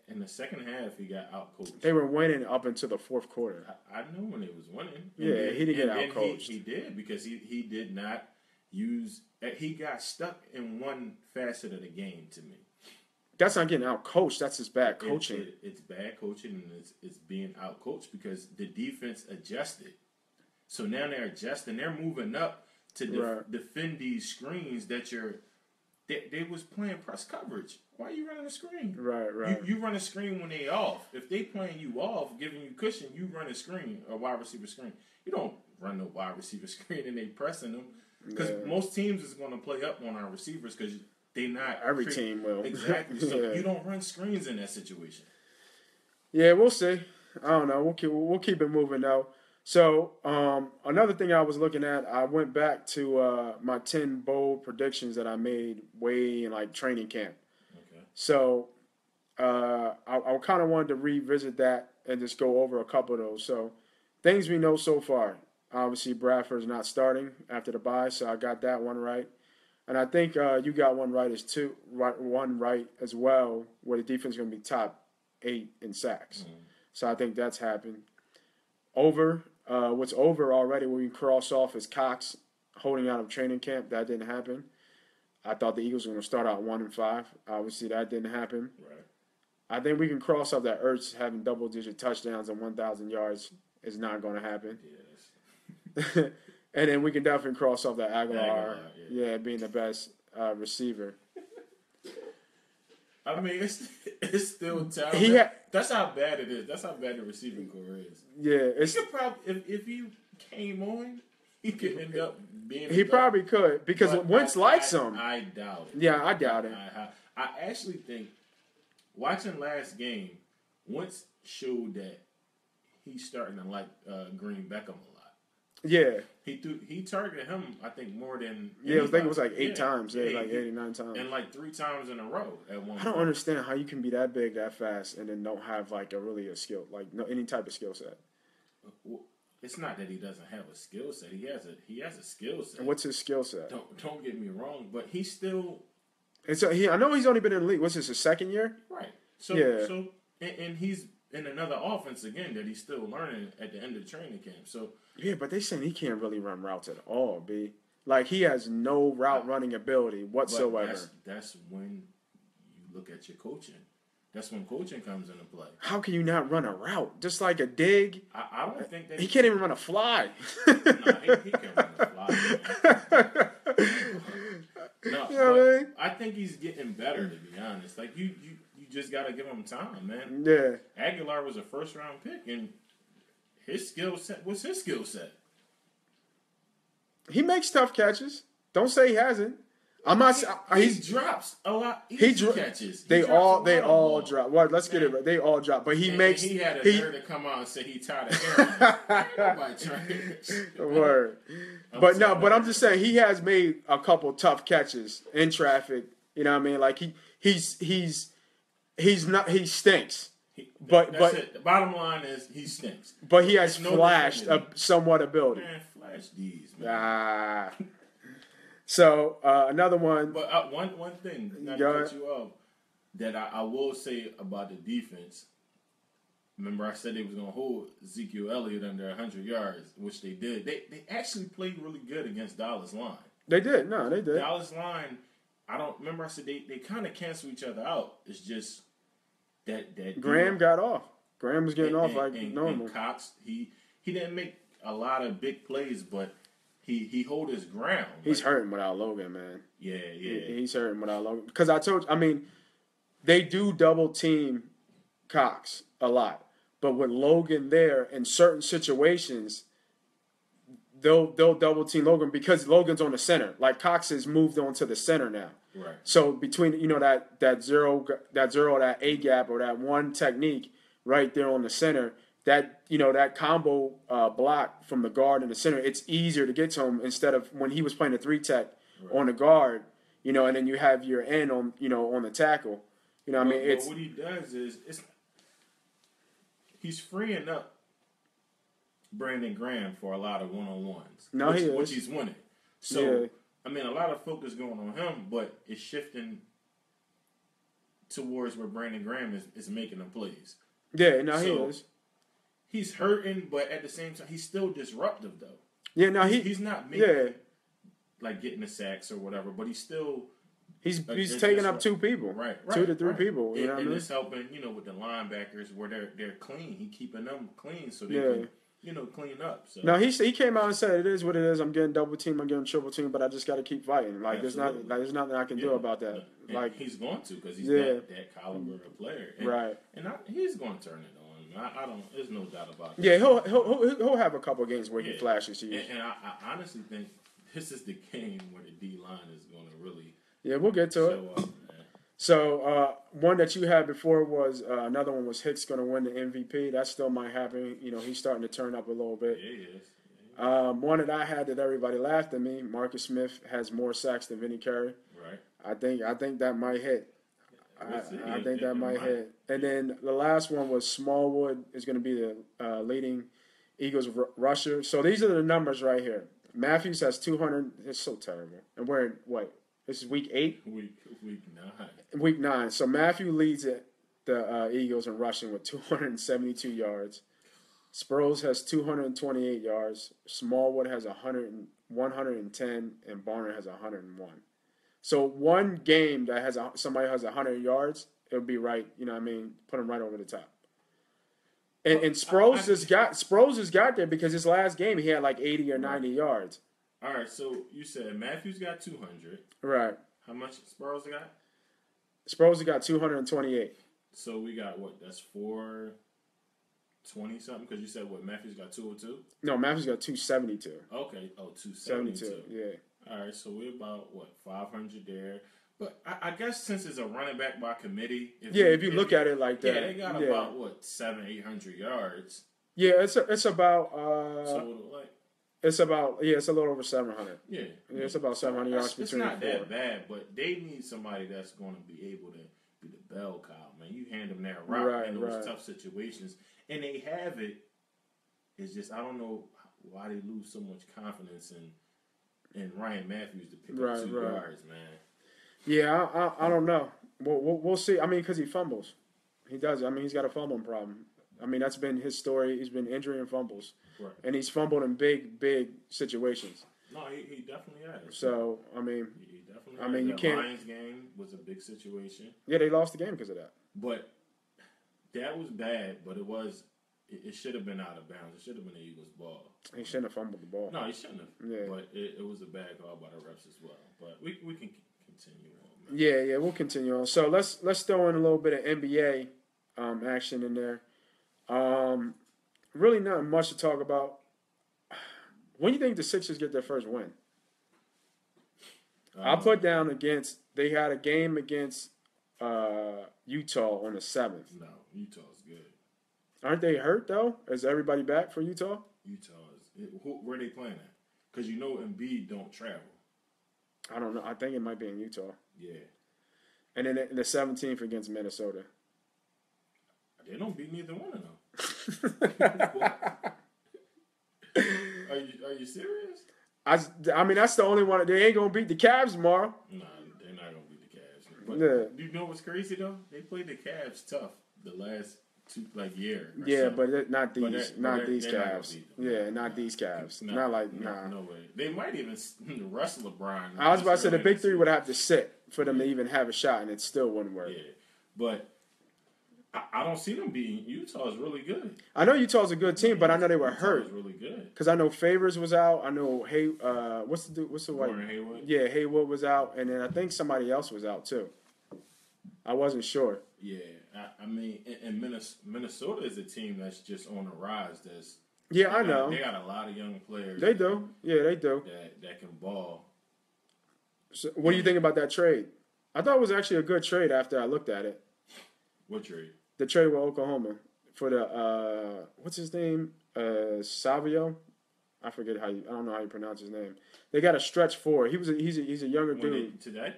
In the second half, he got outcoached. They were winning up until the fourth quarter. I know when they was winning. Yeah, he didn't get outcoached. He did because he did not use. He got stuck in one facet of the game to me. That's not getting outcoached. That's just bad coaching. It's bad coaching, and it's being outcoached because the defense adjusted. So now they're adjusting. They're moving up to defend these screens that They was playing press coverage. Why are you running a screen? Right. You run a screen when they off. If they playing you off, giving you cushion, you run a screen, a wide receiver screen. You don't run no wide receiver screen and they pressing them. Because most teams is going to play up on our receivers because they not. Every team will. Exactly. So you don't run screens in that situation. Yeah, we'll see. I don't know. We'll keep it moving though. So another thing I was looking at, I went back to my 10 bold predictions that I made way in like training camp. Okay. So I kind of wanted to revisit that and just go over a couple of those. So things we know so far. Obviously, Bradford's not starting after the bye, so I got that one right. And I think you got one right as well, where the defense is going to be top 8 in sacks. Mm-hmm. So I think that's happened. Over. What's over already when we cross off is Cox holding out of training camp. That didn't happen. I thought the Eagles were going to start out 1-5. Obviously, that didn't happen. Right. I think we can cross off that Ertz having double-digit touchdowns and 1,000 yards is not going to happen. Yes. And then we can definitely cross off that Aguilar being the best receiver. I mean, it's still talented. That's how bad it is. That's how bad the receiving core is. Yeah, he could probably, if he came on, he could end up being. He probably could because Wentz likes him. I doubt it. Yeah, I doubt it. I actually think watching last game, Wentz showed that he's starting to like Green Beckham a lot. Yeah, he targeted him. I think more than I think it was like 8 times. Yeah, like 8 or 9 times, and like 3 times in a row at one. I don't understand how you can be that big, that fast, and then don't have like a skill, like any type of skill set. Well, it's not that he doesn't have a skill set. He has a skill set. And what's his skill set? Don't get me wrong, but he's still. And so I know he's only been in the league. What's this, his second year? Right. So and he's in another offense again that he's still learning at the end of training camp. So yeah, but they saying he can't really run routes at all, B. Like he has no route running ability whatsoever. That's when you look at your coaching. That's when coaching comes into play. How can you not run a route? Just like a dig? I don't think that he can't even run a fly. He can run a fly. No, you know what I mean? I think he's getting better, to be honest. Like you just gotta give him time, man. Yeah. Aguilar was a first-round pick, and his skill set. What's his skill set? He makes tough catches. Don't say he hasn't. I'm not. He drops a lot. He catches. They all drop. Well, let's get it right. They all drop, but he makes. He had a nerve to come out and say he tired of hearing. Nobody trying. Word. But I'm just saying he has made a couple tough catches in traffic. You know what I mean? Like he's not. He stinks. But it. The bottom line is he stinks. But he has flashed somewhat ability. Man, flash these, man. So another one. But one thing, not to cut you off, that I will say about the defense. Remember, I said they was going to hold Ezekiel Elliott under 100 yards, which they did. They actually played really good against Dallas line. They did. No, they did. Dallas line. I don't remember. I said they kind of cancel each other out. It's just that Graham got off. Graham was getting off like normal. And Cox, he didn't make a lot of big plays, but he hold his ground. He's hurting without Logan, man. Yeah. He's hurting without Logan. Because they do double team Cox a lot. But with Logan there, in certain situations, they'll double team Logan because Logan's on the center. Like Cox has moved on to the center now. Right. So between that zero that A gap or that one technique right there on the center, that combo block from the guard and the center, it's easier to get to him instead of when he was playing the 3-tech on the guard, and then you have your end on the tackle. What he does is he's freeing up Brandon Graham for a lot of one-on-ones. No, which he's winning. So, yeah. I mean, a lot of focus going on him, but it's shifting towards where Brandon Graham is making the plays. Yeah, no, So, he is. He's hurting, but at the same time, he's still disruptive, though. Yeah, no, he's not making, like, getting the sacks or whatever, but he's still... He's taking up two people. Right. 2 to 3 people. You know what I mean? It's helping, with the linebackers where they're clean. He keeping them clean so they can, clean up. So. No, he came out and said, it is what it is. I'm getting double team, I'm getting triple team, but I just got to keep fighting. Like, there's nothing I can do about that. And like he's going to because he's that caliber of player. And, right. And he's going to turn it on. I don't. There's no doubt about that. Yeah, he'll have a couple of games where he flashes. And I honestly think this is the game where the D line is going to really. Yeah, we'll get to it. Up, so one that you had before was another one was Hicks going to win the MVP. That still might happen. He's starting to turn up a little bit. Yeah, he is. One that I had that everybody laughed at me. Marcus Smith has more sacks than Vinny Curry. Right. I think that might hit. I think that might hit. And then the last one was Smallwood is going to be the leading Eagles rusher. So these are the numbers right here. Matthews has 200. It's so terrible. And we're in what? This is week 8? Week 9. Week 9. So Matthew leads the Eagles in rushing with 272 yards. Sproles has 228 yards. Smallwood has 110, and Barner has 101. So one game that has somebody has 100 yards, it would be right. You know what I mean? Put him right over the top. And Sproles has got there because his last game he had like 80 or 90 yards. All right, so you said Matthews got 200. Right. How much Sproles got? Sproles got 228. So we got what? That's 420 something because you said what? Matthews got 202. No, Matthews got 272. Okay. Oh, 272. Yeah. All right, so we're about, 500 there. But I guess since it's a running back by committee. If you look at it like that. Yeah, they got about, 700-800 yards. Yeah, it's about... it's a little over 700. Yeah. It's about 700 yards between. It's not that bad, but they need somebody that's going to be able to be the bell cow, man. You hand them that rock in those tough situations, and they have it. It's just, I don't know why they lose so much confidence in Ryan Matthews to pick up 2 yards, man. Yeah, I don't know. We'll see. I mean, because he fumbles. He does. I mean, he's got a fumbling problem. I mean, that's been his story. He's been injury and fumbles. Right. And he's fumbled in big situations. No, he definitely has. So, I mean... He definitely has. you can't... Lions game was a big situation. Yeah, they lost the game because of that. But that was bad, but it should have been out of bounds. It should have been the Eagles' ball. He shouldn't have fumbled the ball. No, he shouldn't have. Yeah. But it was a bad call by the refs as well. But we can continue on. Man. Yeah, we'll continue on. So let's throw in a little bit of NBA action in there. Really not much to talk about. When do you think the Sixers get their first win? I'll put down they had a game against Utah on the 7th. No, Utah's good. Aren't they hurt, though? Is everybody back for Utah? Where are they playing at? Because Embiid don't travel. I don't know. I think it might be in Utah. Yeah. And then the 17th against Minnesota. They don't beat neither one of them. Are you serious? I mean, that's the only one. They ain't going to beat the Cavs tomorrow. Nah, they're not going to beat the Cavs. But you know what's crazy, though? They played the Cavs tough the last year. Yeah, but not these Cavs. Not these Cavs. No, nah. No way. They might even rest LeBron. I was about to say the big three would have to sit for them to even have a shot, and it still wouldn't work. Yeah, but I don't see them beating Utah. Is really good. I know Utah's a good team, but I know they were hurt. Utah's really good. Because I know Favors was out. I know what's the white? Gordon Hayward. Yeah, Hayward was out, and then I think somebody else was out too. I wasn't sure. Yeah, I mean, and Minnesota is a team that's just on the rise. I know. They got a lot of young players. They do. Yeah, they do. That can ball. So what do you think about that trade? I thought it was actually a good trade after I looked at it. What trade? The trade with Oklahoma for the what's his name? Savio. I forget I don't know how you pronounce his name. They got a stretch forward. He's a younger dude. Today?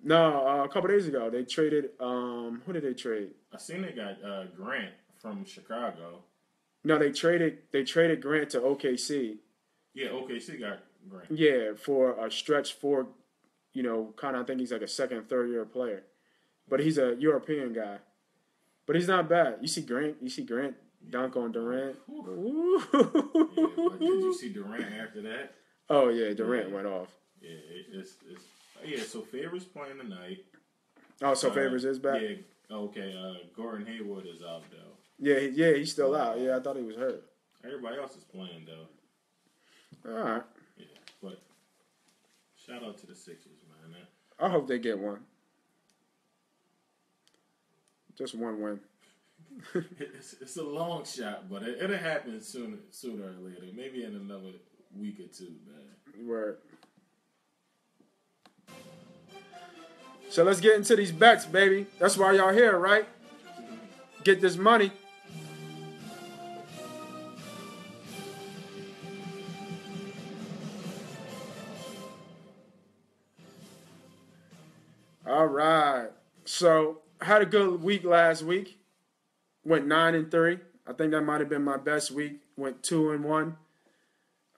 No, a couple days ago they traded. Who did they trade? I seen they got Grant from Chicago. No, they traded Grant to OKC. Yeah, OKC got Grant. Yeah, for a stretch for, kind of I think he's like a second, third year player, but he's a European guy. But he's not bad. You see Grant dunk on Durant. Yeah, but did you see Durant after that? Oh yeah, Durant went off. Yeah, So Favors playing tonight. Oh, so Favors is back. Yeah. Okay. Gordon Hayward is out though. Yeah, he's still out. Yeah, I thought he was hurt. Everybody else is playing though. All right. Yeah, but shout out to the Sixers, man. I hope they get one. Just one win. It's a long shot, but it'll happen sooner or later. Maybe in another week or two, man. Right. So let's get into these bets, baby. That's why y'all here, right? Get this money. All right. So I had a good week last week. Went 9-3. I think that might have been my best week. Went 2-1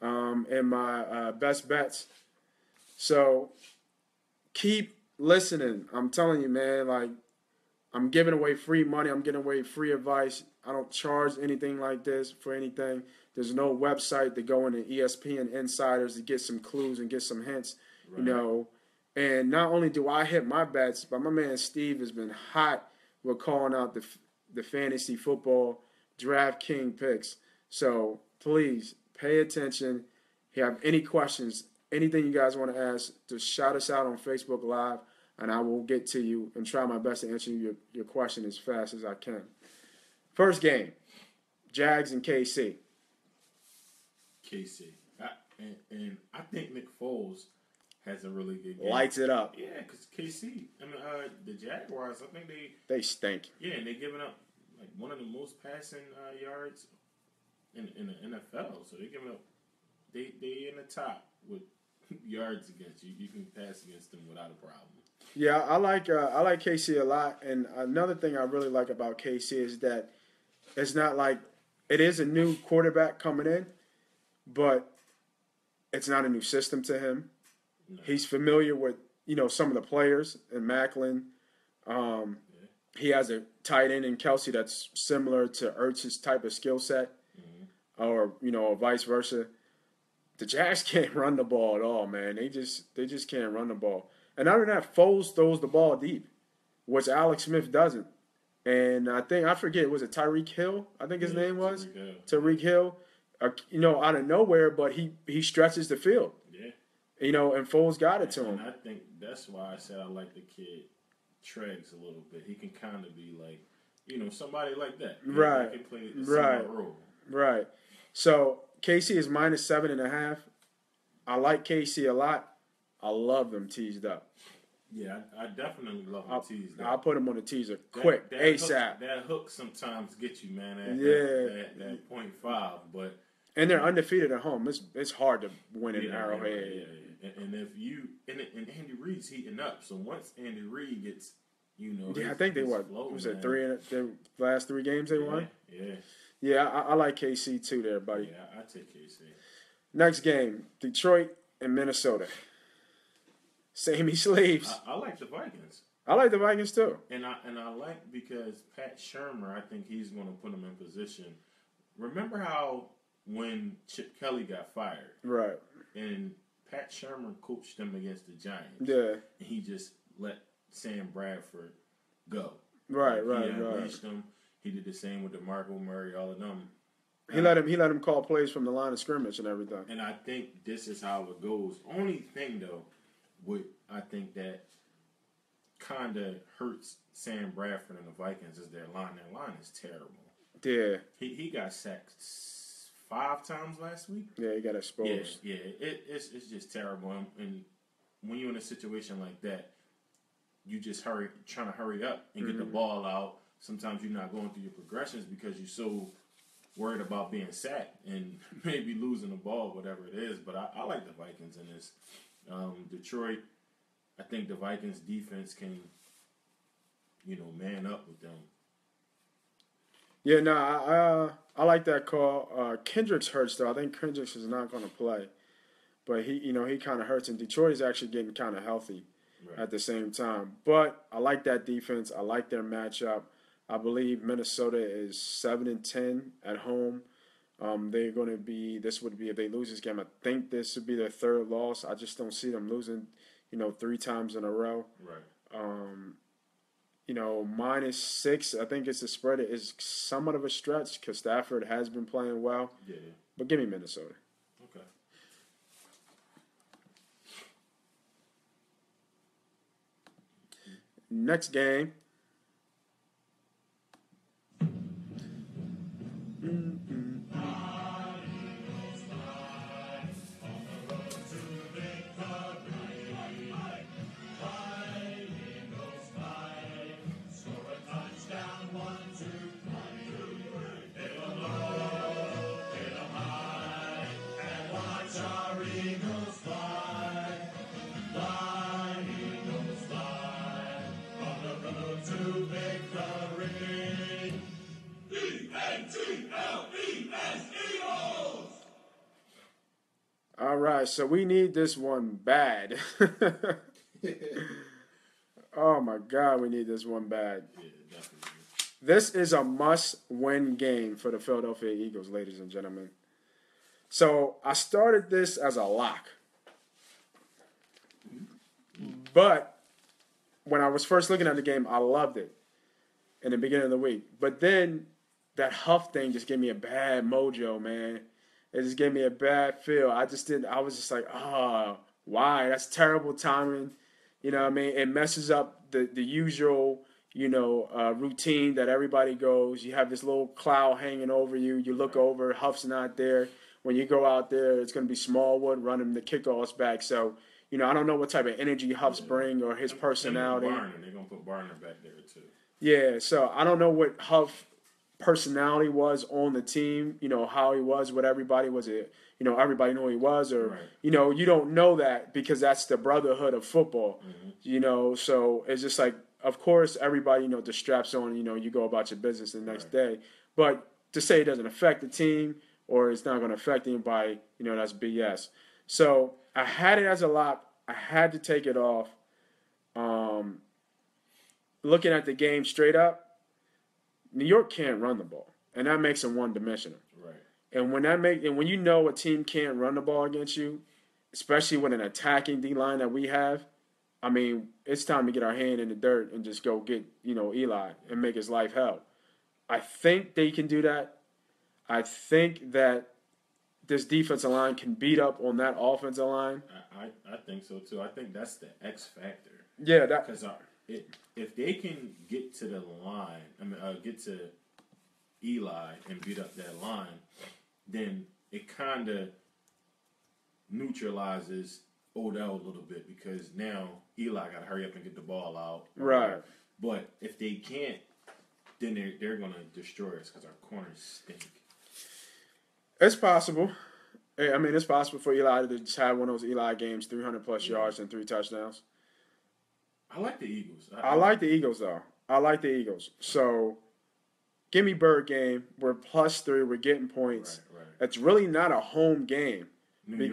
in my best bets. So keep listening. I'm telling you, man. Like, I'm giving away free money. I'm giving away free advice. I don't charge anything like this for anything. There's no website to go into ESPN Insiders to get some clues and get some hints. Right. And not only do I hit my bets, but my man Steve has been hot with calling out the fantasy football DraftKings picks. So please pay attention. If you have any questions, anything you guys want to ask, just shout us out on Facebook Live, and I will get to you and try my best to answer your question as fast as I can. First game, Jags and KC. KC. And I think Nick Foles has a really good game. Lights it up. Yeah, because KC, the Jaguars, I think they stink. Yeah, and they're giving up like one of the most passing yards in the NFL. So they're giving up. They in the top with yards against you. You can pass against them without a problem. Yeah, I like KC a lot. And another thing I really like about KC is that it's not like it is a new quarterback coming in, but it's not a new system to him. No. He's familiar with, some of the players in Macklin. He has a tight end in Kelsey that's similar to Ertz's type of skill set, or vice versa. The Jags can't run the ball at all, man. They just can't run the ball. And other than that, Foles throws the ball deep, which Alex Smith doesn't. And I forget, was it Tyreek Hill? I think his name was Tyreek Hill. Out of nowhere, but he stretches the field. Yeah. And Foles got it to him. And I think that's why I said I like the kid Treggs a little bit. He can kind of be like, somebody like that. Right. He can play a similar role. Right. So KC is -7.5. I like KC a lot. I love them teased up. Yeah, I definitely love them teased up. I'll put them on the teaser quick, ASAP. That hook sometimes gets you, man. That 0.5, but. And they're undefeated at home. It's hard to win in Arrowhead. Yeah. And if you and Andy Reid's heating up, so once Andy Reid gets, I think they won. Was it the last 3 games they won? Yeah. Yeah, I like KC too, there, buddy. Yeah, I take KC. Next game, Detroit and Minnesota. Samey sleeves. I like the Vikings. I like the Vikings too. And I like because Pat Shurmur, I think he's going to put them in position. Remember how when Chip Kelly got fired, right? And Pat Shurmur coached them against the Giants. Yeah, and he just let Sam Bradford go. Right. He unleashed them. He did the same with DeMarco Murray, all of them. He let him call plays from the line of scrimmage and everything. And I think this is how it goes. Only thing though, I think that kind of hurts Sam Bradford and the Vikings is their line. Their line is terrible. Yeah. He got sacked 5 times last week. Yeah, he got exposed. Yeah. It's just terrible. And when you're in a situation like that, you just trying to hurry up and get the ball out. Sometimes you're not going through your progressions because you're so worried about being sacked and maybe losing the ball, whatever it is. But I like the Vikings in this. Detroit, I think the Vikings defense can, man up with them. Yeah, no, I like that call. Kendricks hurts though. I think Kendricks is not going to play, but he kind of hurts, and Detroit is actually getting kind of healthy Right. at the same time. But I like that defense. I like their matchup. I believe Minnesota is 7-10 at home. They're going to be. This would be if they lose this game. I think this would be their third loss. I just don't see them losing, three times in a row. Right. Um, -6. I think it's a spread. It is somewhat of a stretch because Stafford has been playing well. Yeah. But give me Minnesota. Okay. Next game. All right, so we need this one bad. Oh my God, we need this one bad. Yeah, definitely. This is a must-win game for the Philadelphia Eagles, ladies and gentlemen. So I started this as a lock, but when I was first looking at the game, I loved it in the beginning of the week. But then that Huff thing just gave me a bad mojo, man. It just gave me a bad feel. I was just like, why? That's terrible timing. You know what I mean? It messes up the usual, routine that everybody goes. You have this little cloud hanging over you. You look over, Huff's not there. When you go out there, it's going to be Smallwood running the kickoffs back. So, I don't know what type of energy Huff's bring or his personality. They're going to put Barner back there, too. Yeah, so I don't know what Huff personality was on the team, how he was with everybody. Was it, everybody knew who he was, or, Right. You don't know that because that's the brotherhood of football, so it's just like, of course, everybody, the straps on, you go about your business the next day. But to say it doesn't affect the team or it's not going to affect anybody, that's BS. So I had it as a lock. I had to take it off. Looking at the game straight up, New York can't run the ball, and that makes them one-dimensional. Right. And when you know a team can't run the ball against you, especially with an attacking D line that we have, I mean, it's time to get our hand in the dirt and just go get Eli and make his life hell. I think they can do that. I think that this defensive line can beat up on that offensive line. I think so too. I think that's the X factor. Yeah, because if they can get to the line, get to Eli and beat up that line, then it kind of neutralizes Odell a little bit because now Eli got to hurry up and get the ball out. Right. But if they can't, then they're going to destroy us because our corners stink. It's possible. I mean, it's possible for Eli to just have one of those Eli games, 300-plus yards and 3 touchdowns. I like the Eagles. I like the Eagles, though. I like the Eagles. So, give me Bird game. We're +3. We're getting points. Right. It's really not a home game. New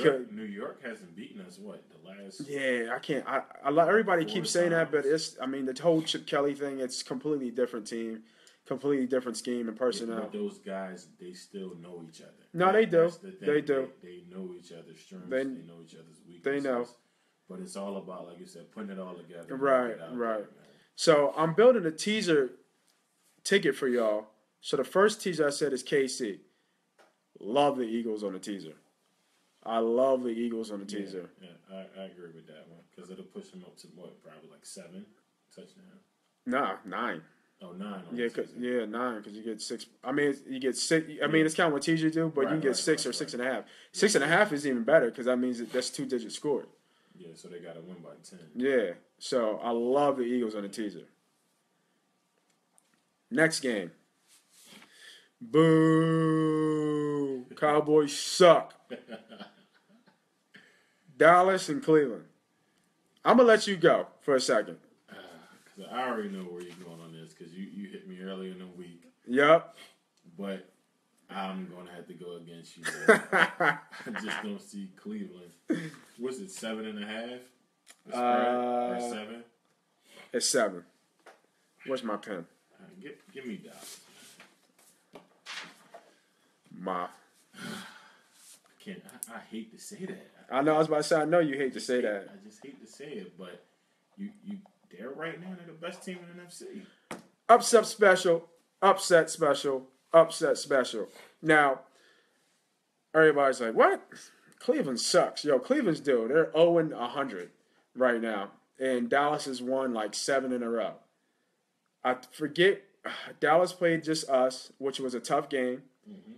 York hasn't beaten us, the last... Yeah, I can't. Everybody keeps saying that, but the whole Chip Kelly thing, it's a completely different team, completely different scheme and personnel. Yeah, but those guys, they still know each other. No, they do. They do. They know each other's strengths. They know each other's weaknesses. They know. But it's all about, like you said, putting it all together. Right. So I'm building a teaser ticket for y'all. So the first teaser I said is KC. Love the Eagles on the teaser. I love the Eagles on the teaser. Yeah, I agree with that one because it'll push them up to probably like 7 touchdowns. Nah, 9. Oh, 9. Yeah, 9 because you get 6. I mean, you get 6. I mean, it's kind of what teaser do, but you can get 6 or 6.5. 6.5 is even better because that means that's 2-digit score. Yeah, so they got to win by 10. Yeah, so I love the Eagles on the teaser. Next game. Boo! Cowboys suck. Dallas and Cleveland. I'm going to let you go for a second. Because I already know where you're going on this because you hit me earlier in the week. Yep. but I'm gonna have to go against you. I just don't see Cleveland. What's it, 7.5? Or 7? It's 7. Where's my pen? Give me Dallas. I hate to say that. I know. I was about to say. I know you hate to say that. I just hate to say it, but they're right now they're the best team in the NFC. Upset special. Upset special. Upset special. Now, everybody's like, "What? Cleveland sucks." Yo, Cleveland's due. They're 0-100 right now, and Dallas has won like 7 in a row. I forget. Dallas played just us, which was a tough game,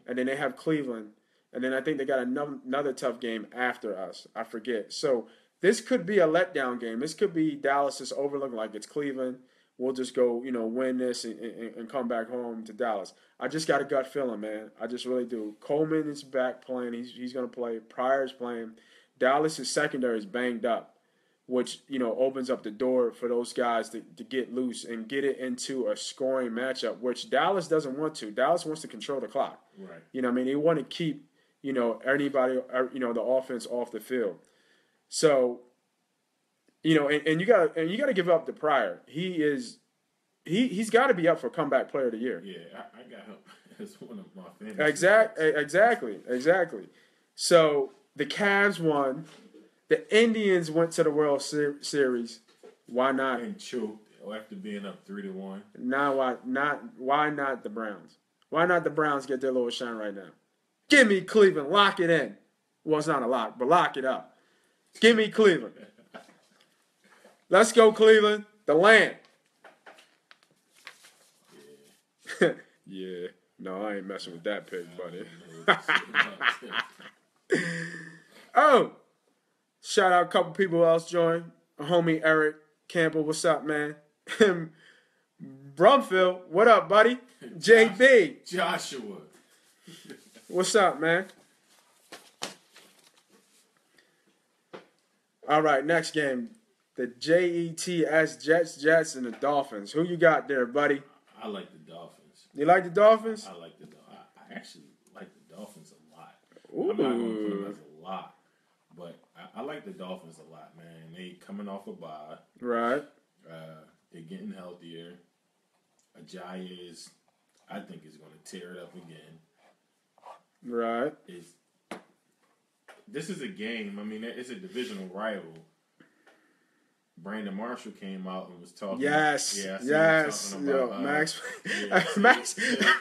and then they have Cleveland. And then I think they got another tough game after us. I forget. So this could be a letdown game. This could be Dallas just overlooking like it's Cleveland. We'll just go, win this and come back home to Dallas. I just got a gut feeling, man. I just really do. Coleman is back playing. He's going to play. Pryor's playing. Dallas' secondary is banged up, which, opens up the door for those guys to get loose and get it into a scoring matchup, which Dallas doesn't want to. Dallas wants to control the clock. Right. They want to keep anybody, the offense off the field. So, and you got to give up to Pryor. He's got to be up for comeback player of the year. Yeah, I got him as one of my favorites. Exactly. So the Cavs won. The Indians went to the World Series. Why not? And choked after being up 3-1. Now why not the Browns? Why not the Browns get their little shine right now? Give me Cleveland. Lock it in. Well, it's not a lock, but lock it up. Give me Cleveland. Let's go, Cleveland. The land. Yeah. Yeah. No, I ain't messing with that pick, buddy. Oh. Shout out a couple people else joined. Homie Eric Campbell. What's up, man? Brumfield. What up, buddy? JB. Joshua. What's up, man? All right, next game. The Jets, Jets, and the Dolphins. Who you got there, buddy? I like the Dolphins. You like the Dolphins? I like the Dolphins. I actually like the Dolphins a lot. Ooh. I'm not going to put them as a lot, but I like the Dolphins a lot, man. They coming off a bye. Right. They're getting healthier. Ajayi I think, is going to tear it up again. Right. This is a game. I mean, it's a divisional rival. Brandon Marshall came out and was talking. Yes. Talking about,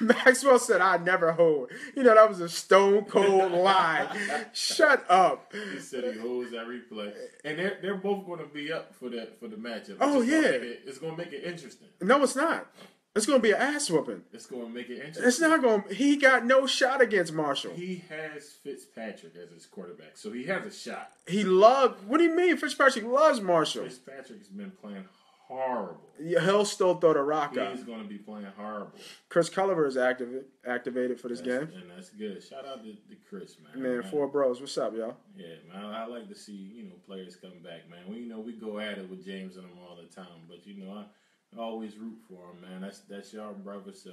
Maxwell said, "I never hold." That was a stone cold lie. Shut up. He said he holds every play, and they're both going to be up for the matchup. Oh yeah, it's going to make it interesting. No, it's not. It's going to be an ass whooping. It's going to make it interesting. It's not going to. He got no shot against Marshall. He has Fitzpatrick as his quarterback, so he has a shot. What do you mean? Fitzpatrick loves Marshall. Fitzpatrick has been playing horrible. Yeah, he'll still throw the rock out. He's going to be playing horrible. Chris Culliver is activated for this game. And that's good. Shout out to Chris, man. Man, 4 bros. What's up, y'all? Yeah, man. I like to see, players come back, man. We go at it with James and them all the time, but, I always root for him, man. That's y'all brother, so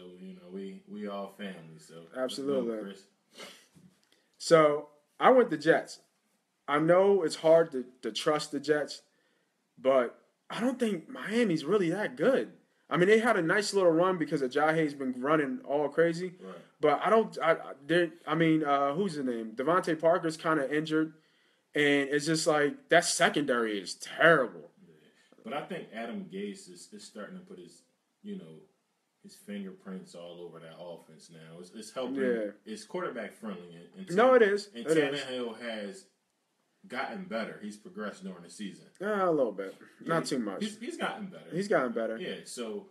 we all family. So absolutely, Chris. So I went the Jets. I know it's hard to trust the Jets, but I don't think Miami's really that good. I mean, they had a nice little run because Ajayi's been running all crazy, right. But who's his name? Devontae Parker's kind of injured, and it's just like that secondary is terrible. But I think Adam Gase is starting to put his fingerprints all over that offense now. It's helping. Yeah. It's quarterback friendly. No, it is. And Tannehill has gotten better. He's progressed during the season. A little bit. Yeah, not too much. He's gotten better. He's gotten better. Yeah, so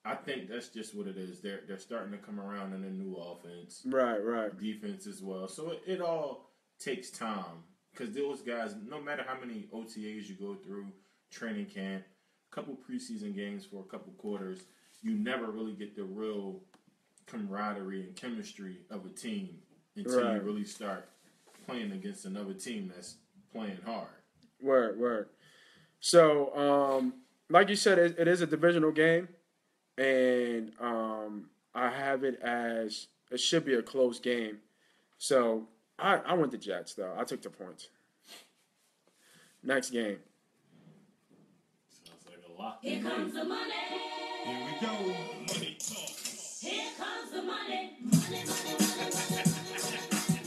I think that's just what it is. They're starting to come around in a new offense. Right. Defense as well. So it all takes time. Because those guys, no matter how many OTAs you go through, training camp, a couple preseason games for a couple quarters, you never really get the real camaraderie and chemistry of a team until you really start playing against another team that's playing hard. Word. So, like you said, it is a divisional game, and I have it as it should be a close game. So I went the Jets though. I took the points. Next game. Sounds like a lot. Here comes the money. Here we go. Money talk. Here comes the money. Money, money, money, money.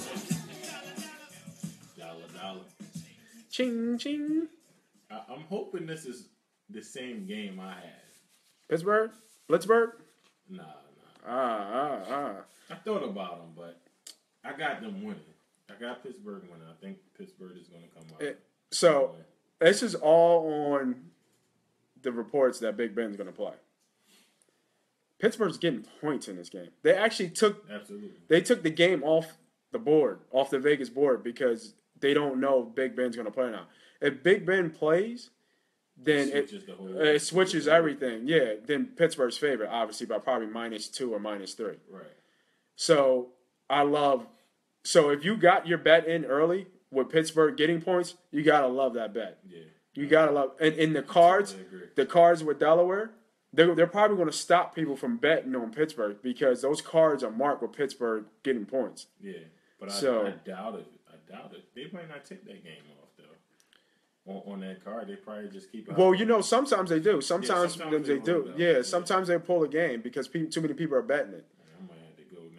Dollar. Ching ching. I'm hoping this is the same game I had. Pittsburgh? Blitzburgh? Nah. Ah. I thought about them, but I got them winning. I got Pittsburgh winning. I think Pittsburgh is going to come out. So this is all on the reports that Big Ben's going to play. Pittsburgh's getting points in this game. They actually took the game off the board, off the Vegas board, because they don't know if Big Ben's going to play now. If Big Ben plays, then it switches everything. Yeah, then Pittsburgh's favorite, obviously, by probably -2 or -3. Right. So if you got your bet in early with Pittsburgh getting points, you gotta love that bet. Yeah. You gotta love, and in the cards with Delaware, they're probably going to stop people from betting on Pittsburgh because those cards are marked with Pittsburgh getting points. Yeah, but I doubt it. They might not take that game off though. On that card, they probably just keep it. Well, sometimes they do. Sometimes they do. Yeah, sometimes they pull a game because too many people are betting it. I might have to go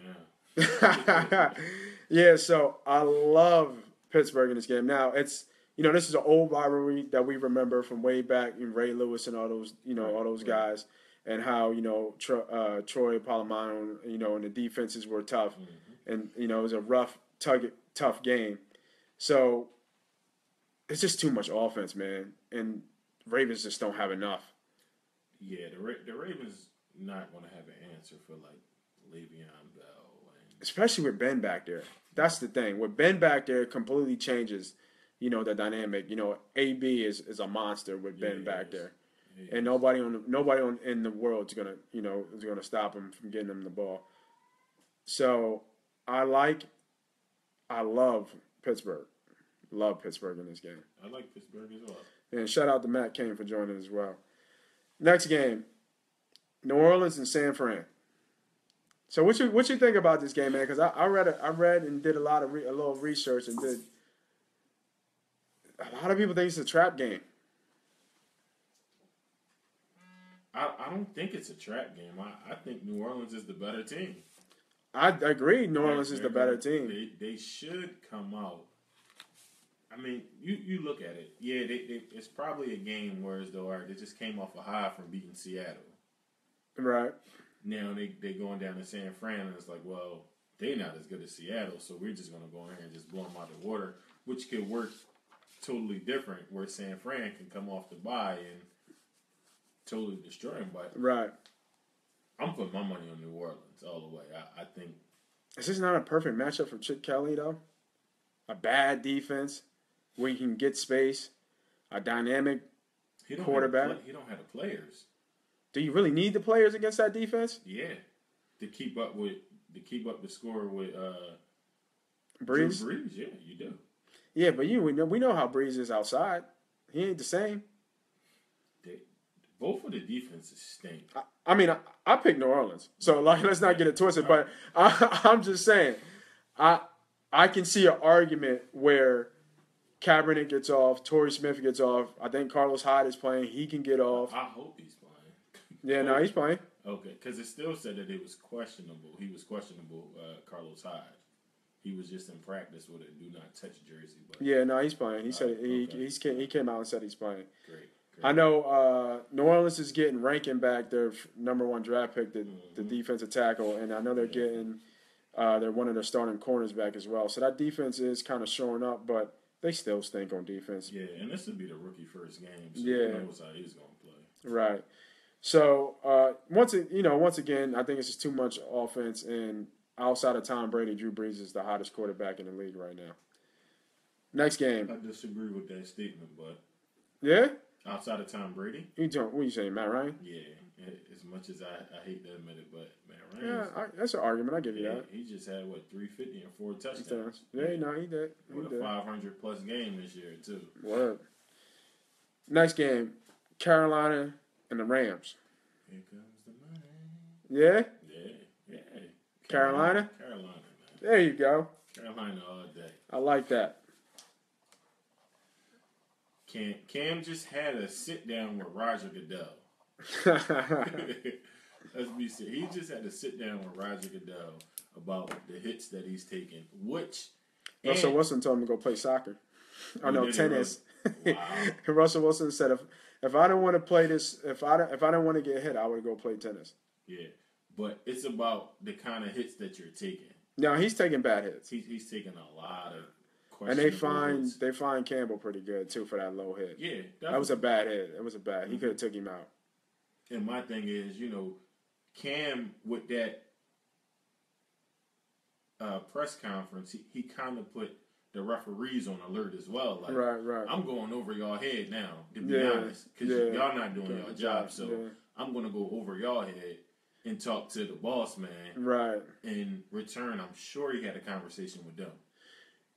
now. Yeah, so I love Pittsburgh in this game. Now, it's this is an old rivalry that we remember from way back in Ray Lewis and all those, all those guys, and how, Troy Polamalu, and the defenses were tough. Mm-hmm. And, it was a rough, tough game. So it's just too much offense, man. And Ravens just don't have enough. Yeah, the Ravens not going to have an answer for, Le'Veon Bell. Especially with Ben back there. That's the thing. With Ben back there, it completely changes, the dynamic. AB is a monster with Ben back there. And nobody in the world is gonna stop him from getting him the ball. So I love Pittsburgh. Love Pittsburgh in this game. I like Pittsburgh as well. And shout out to Matt Cain for joining as well. Next game, New Orleans and San Fran. So what you think about this game, man? Because I read and did a little research and did. A lot of people think it's a trap game. I don't think it's a trap game. I think New Orleans is the better team. I agree. New Orleans is the better team. They should come out. I mean, you look at it. Yeah, it's probably a game where they just came off a high from beating Seattle. Right. Now they going down to San Fran, and it's like, well, they're not as good as Seattle, so we're just going to go in here and just blow them out of the water, which could work totally different, where San Fran can come off the bye and totally destroy them. But right. I'm putting my money on New Orleans all the way. I think. Is this not a perfect matchup for Chip Kelly, though? A bad defense where you can get space, a dynamic quarterback. He don't have the players. Do you really need the players against that defense? Yeah, to keep up the score with Breeze. Drew Brees, yeah, you do. Yeah, but we know how Breeze is outside. He ain't the same. Both of the defenses stink. I picked New Orleans, so let's not get it twisted. But I'm just saying, I can see an argument where Kaepernick gets off, Torrey Smith gets off. I think Carlos Hyde is playing. He can get off. I hope he's playing. Yeah, no, he's playing. Okay, because it still said that it was questionable. He was questionable, Carlos Hyde. He was just in practice with a do not touch jersey. But yeah, no, he's playing. He said he came out and said he's playing. Great. I know New Orleans is getting Rankin back, their number 1 draft pick, the defensive tackle, and I know they're getting they're one of their starting corners back as well. So that defense is kind of showing up, but they still stink on defense. Yeah, and this would be the rookie first game, so yeah. who knows how he's going to play. Right. So once again, I think it's just too much offense, and outside of Tom Brady, Drew Brees is the hottest quarterback in the league right now. Next game. I disagree with that statement, but yeah. Outside of Tom Brady? What are you saying, Matt Ryan? Yeah, as much as I hate to admit it, but Matt Ryan. Yeah, that's an argument. I give you that. He just had, 350 and 4 touchdowns. Yeah, no, he did. With a 500-plus game this year, too. Word. Next game, Carolina and the Rams. Here comes the money. Yeah? Yeah. Carolina? Carolina, man. There you go. Carolina all day. I like that. Cam just had a sit down with Roger Goodell. Let's be serious. He just had to sit down with Roger Goodell about the hits that he's taking. Russell Wilson told him to go play soccer. Oh no, tennis. Wow. Russell Wilson said, "If I don't want to play this, if I don't want to get hit, I would go play tennis." Yeah, but it's about the kind of hits that you're taking. No, he's taking bad hits, He's taking a lot of and questionable hits. they find Campbell pretty good too for that low hit. Yeah, definitely. That was a bad hit. It was a bad. He could have took him out. And my thing is, Cam with that press conference, he kind of put the referees on alert as well. Like, Right. I'm going over y'all head now, to be Yeah, honest, because yeah. y'all not doing your job. So Yeah. I'm going to go over y'all head and talk to the boss man. Right. In return, I'm sure he had a conversation with them.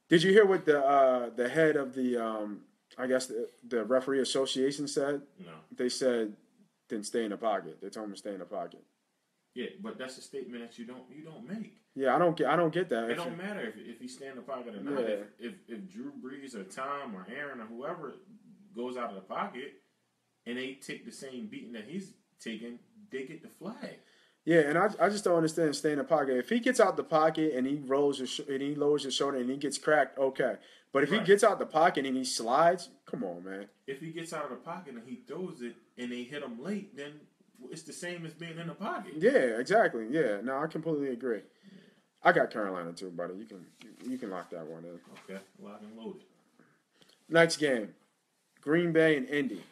Did you hear what the head of the I guess the referee association said? No. They said, "Then stay in the pocket." They told him to stay in the pocket. Yeah, but that's a statement that you don't make. Yeah, I don't get that. It don't matter if he stay in the pocket or not. Yeah. If Drew Brees or Tom or Aaron or whoever goes out of the pocket and they take the same beating that he's taking, they get the flag. Yeah, and I just don't understand staying in the pocket. If he gets out the pocket and he rolls and he lowers his shoulder and he gets cracked, okay. But if he Right. gets out the pocket and he slides, come on, man. If he gets out of the pocket and he throws it and they hit him late, then it's the same as being in the pocket. Yeah, exactly. Yeah, no, I completely agree. I got Carolina too, buddy. You can lock that one in. Okay, lock and loaded. Next game, Green Bay and Indy.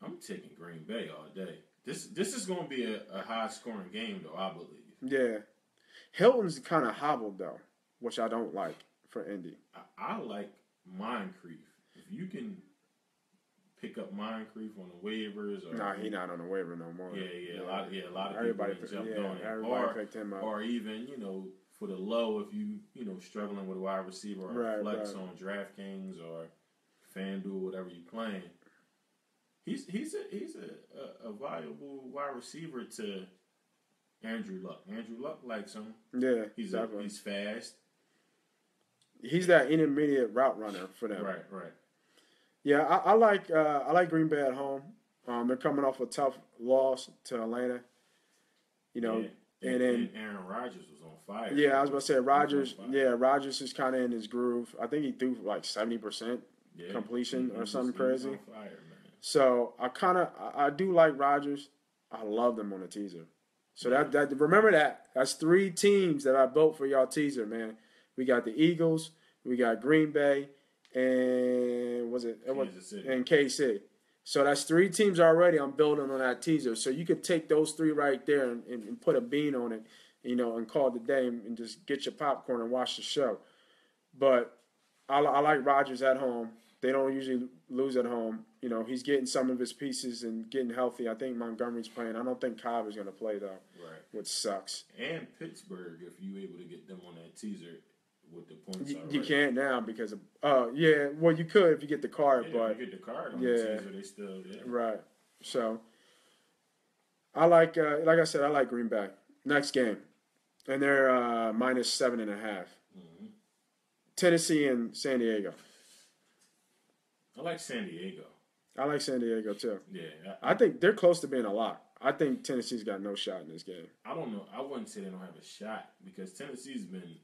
I'm taking Green Bay all day. This is going to be a high scoring game, though, I believe. Yeah, Hilton's kind of hobbled though, which I don't like for Indy. I like Moncrief. If you can pick up Moncrief on the waivers, or Nah, he not on the waiver no more. a lot of people Everybody jumped on it, everybody picked him up. or even for the low, if you struggling with a wide receiver or Right, flex right. on DraftKings or FanDuel, whatever you playing. He's a valuable wide receiver to Andrew Luck. Andrew Luck likes him. Yeah, He's definitely. he's fast. He's that intermediate route runner for them. Right. Yeah, I like Green Bay at home. They're coming off a tough loss to Atlanta. And then Aaron Rodgers was on fire. yeah, I was about to say Rodgers. He was on fire. Yeah, Rodgers is kind of in his groove. I think he threw like 70% Yeah, completion he or was- something he was crazy. on fire, man. So I do like Rodgers. I love them on the teaser. So that remember that's 3 teams that I built for y'all teaser, man. We got the Eagles, we got Green Bay, and Kansas City. and KC. So that's 3 teams already I'm building on that teaser. So you could take those 3 right there and put a bean on it, and call it a day and just get your popcorn and watch the show. But I like Rodgers at home. They don't usually lose at home. He's getting some of his pieces and getting healthy. I think Montgomery's playing. I don't think Cobb is going to play, though, Right. which sucks. And Pittsburgh, if you able to get them on that teaser with the points You already. can't now because of yeah. Well, you could if you get the card, Yeah, but if you get the card on yeah. the teaser, they still right. So I like I said, I like Green Bay. Next game, and they're -7.5. Mm-hmm. Tennessee and San Diego. I like San Diego. I like San Diego too. Yeah, I think they're close to being a lock. I think Tennessee's got no shot in this game. I don't know. I wouldn't say they don't have a shot because Tennessee's been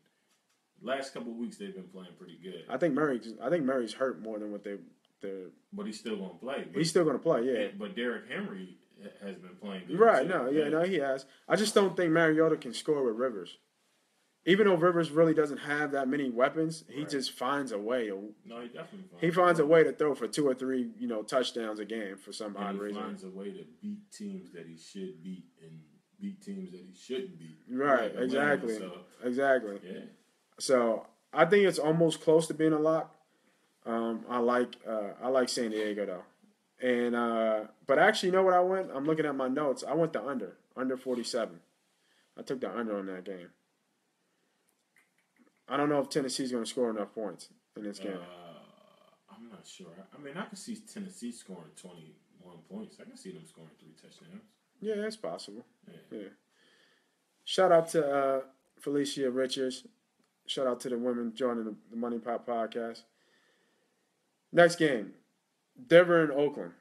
last couple of weeks they've been playing pretty good. I think Murray's hurt more than what they're. But he's still going to play. He's still going to play, yeah. But Derrick Henry has been playing good. Right? too. No, he has. I just don't think Mariota can score with Rivers. Even though Rivers really doesn't have that many weapons, he Right. just finds a way. No, he definitely finds He finds a way to throw for 2 or 3, touchdowns a game for some odd And he reason. finds a way to beat teams that he should beat and beat teams that he shouldn't beat. Right? Like Atlanta, Exactly. So, Exactly. yeah. So I think it's almost close to being a lock. I like San Diego though, and but actually, you know what I went? I'm looking at my notes. I went the under 47. I took the under on that game. I don't know if Tennessee's going to score enough points in this game. I'm not sure. I mean, I can see Tennessee scoring 21 points. I can see them scoring 3 touchdowns. Yeah, that's possible. Yeah. Yeah. Shout out to Felicia Richards. Shout out to the women joining the Money Pop podcast. Next game, Denver and Oakland.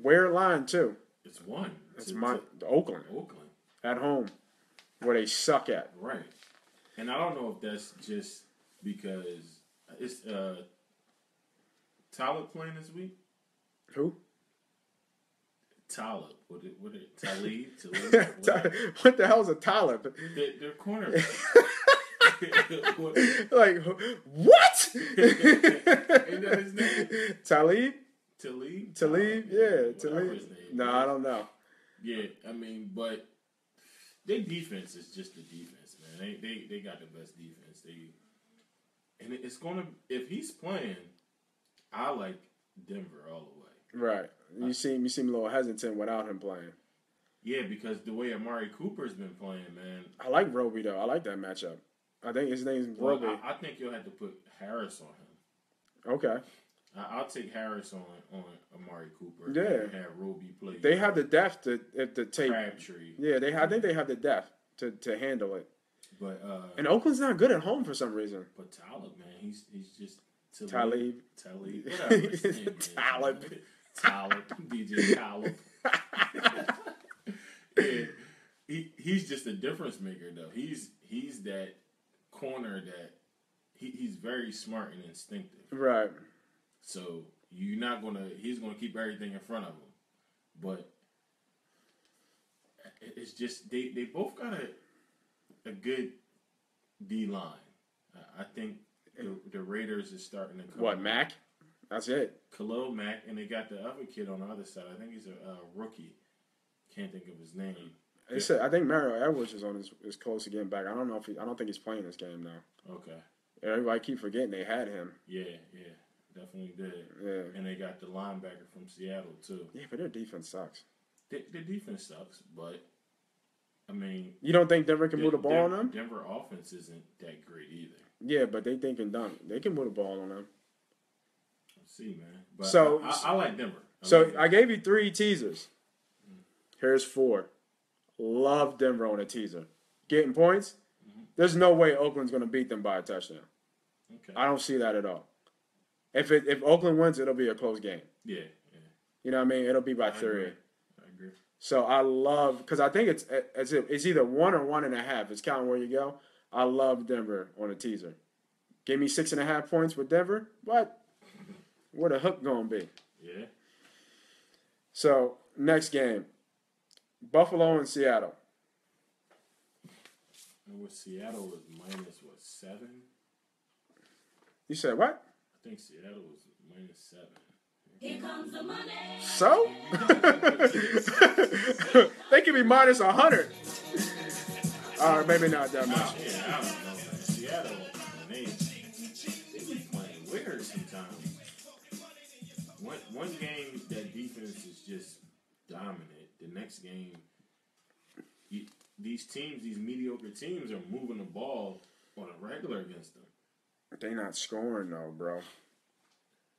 Weird line too. It's one. It's Oakland Oakland. at home, where they suck at. Right. And I don't know if that's just because it's Tyler playing this week. Who? Talib. What it Talib? What the hell is a Talib? Their cornerback. Like what? Ain't that his name? Talib? Talib? Yeah, Whatever Talib. his name No, is. I don't know. Yeah, I mean, but their defense is just the defense, man. They got the best defense. And it's gonna, if he's playing, I like Denver all the way. Right. You seem a little hesitant without him playing. Yeah, because the way Amari Cooper's been playing, man. I like Roby though. I like that matchup. I think his name's Well, Roby. I think you'll have to put Harris on him. Okay. I'll take Harris on Amari Cooper. Yeah. And have Roby play. They have the depth to take. Crabtree. Yeah, I think they have the depth to handle it. But And Oakland's not good at home for some reason. but Talib, man, he's just Talib. whatever his name is. Talib. Talib, DJ Talib. Yeah, he's just a difference maker though. He's that corner that he's very smart and instinctive. Right. So he's gonna keep everything in front of him. But it's just they both got a good D line. I think the Raiders is starting to come. What, Mac? That's it. Khalil Mack, and they got the other kid on the other side. I think he's a rookie. Can't think of his name. They said I think Mario Edwards is close to getting back. I don't think he's playing this game now. Okay. Everybody keep forgetting they had him. Yeah, definitely did. Yeah. And they got the linebacker from Seattle too. Yeah, but their defense sucks. Their defense sucks, but I mean, You don't think Denver can move the ball on them? Denver offense isn't that great either. Yeah, but they think and done. They can move the ball on them. Let's see, man. But So- I like Denver. So I gave you 3 teasers. Here's 4. Love Denver on a teaser. Getting points? There's no way Oakland's going to beat them by a touchdown. Okay. I don't see that at all. If Oakland wins, it'll be a close game. Yeah. You know what I mean? It'll be by I 3. agree. So I love, because I think it's either 1 or 1.5. It's counting where you go. I love Denver on a teaser. Give me 6.5 points with Denver. What? Where the hook gonna be? Yeah. So next game, Buffalo and Seattle. And with Seattle was minus 7? You said what? I think Seattle was minus 7. Here comes the money. So? They could be minus 100. All right, maybe not that much. Yeah, I don't know, man. Seattle, they be playing weird sometimes. One game that defense is just dominant. The next game, these mediocre teams are moving the ball on a regular against them. They not scoring though, bro.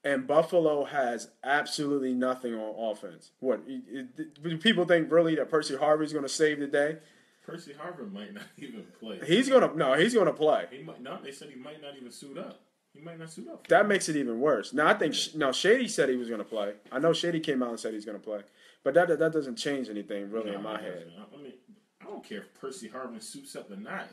And Buffalo has absolutely nothing on offense. What? Do people think really that Percy Harvin's going to save the day? Percy Harvin might not even play. He's going to play. He might not. They said he might not even suit up. He might not suit up. That makes it even worse. Now I think Shady said he was going to play. I know Shady came out and said he's going to play, but that doesn't change anything really in my head. I mean, I don't care if Percy Harvin suits up or not.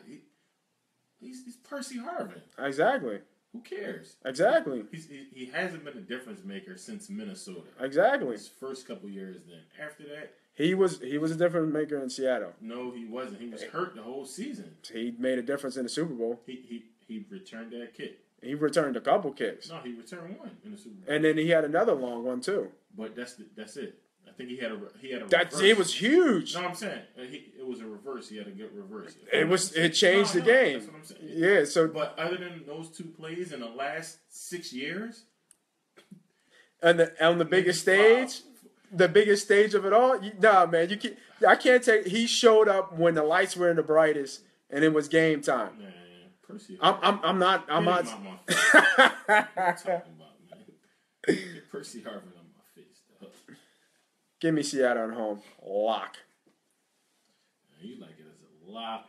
He's Percy Harvin. Exactly. Who cares? Exactly. He hasn't been a difference maker since Minnesota. Exactly. His first couple years. Then after that, He was a difference maker in Seattle. no, he wasn't. He was hurt the whole season. He made a difference in the Super Bowl. He returned that kick. He returned a couple kicks, No, he returned one in the Super Bowl. and then he had another long one too. But that's it. I think he had a That's reverse. it was huge. No, I'm saying it was a reverse. He had a good reverse. It changed the game. That's what I'm saying. Yeah. So But other than those 2 plays in the last 6 years, on the biggest stage, the biggest stage of it all. Nah, man, I can't take. He showed up when the lights were in the brightest, and it was game time. man, Percy. I'm not. Get him out my face. What are you talking about, man? Get Percy Harvin on my face. Dog. Give me Seattle at home. Lock. You like it as a lock.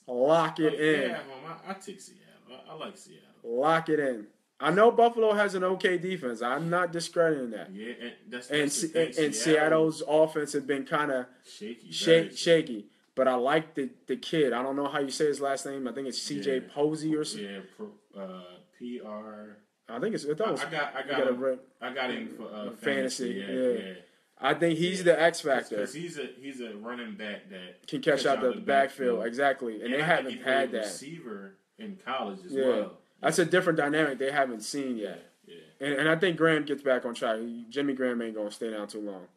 Lock it in. Yeah, home. I take Seattle. I like Seattle. Lock it in. I know Buffalo has an okay defense. I'm not discrediting that. Yeah, and that's And the thing. Seattle's offense has been kind of shaky. But I like the kid. I don't know how you say his last name. I think it's C.J. Posey or something. Yeah, P.R. I think it's. I got him for fantasy. Yeah. I think he's the X factor. Because he's a running back that can catch out the backfield. Exactly, and they haven't had that receiver in college as well. That's a different dynamic they haven't seen yet. Yeah. And I think Graham gets back on track. Jimmy Graham ain't gonna stay down too long.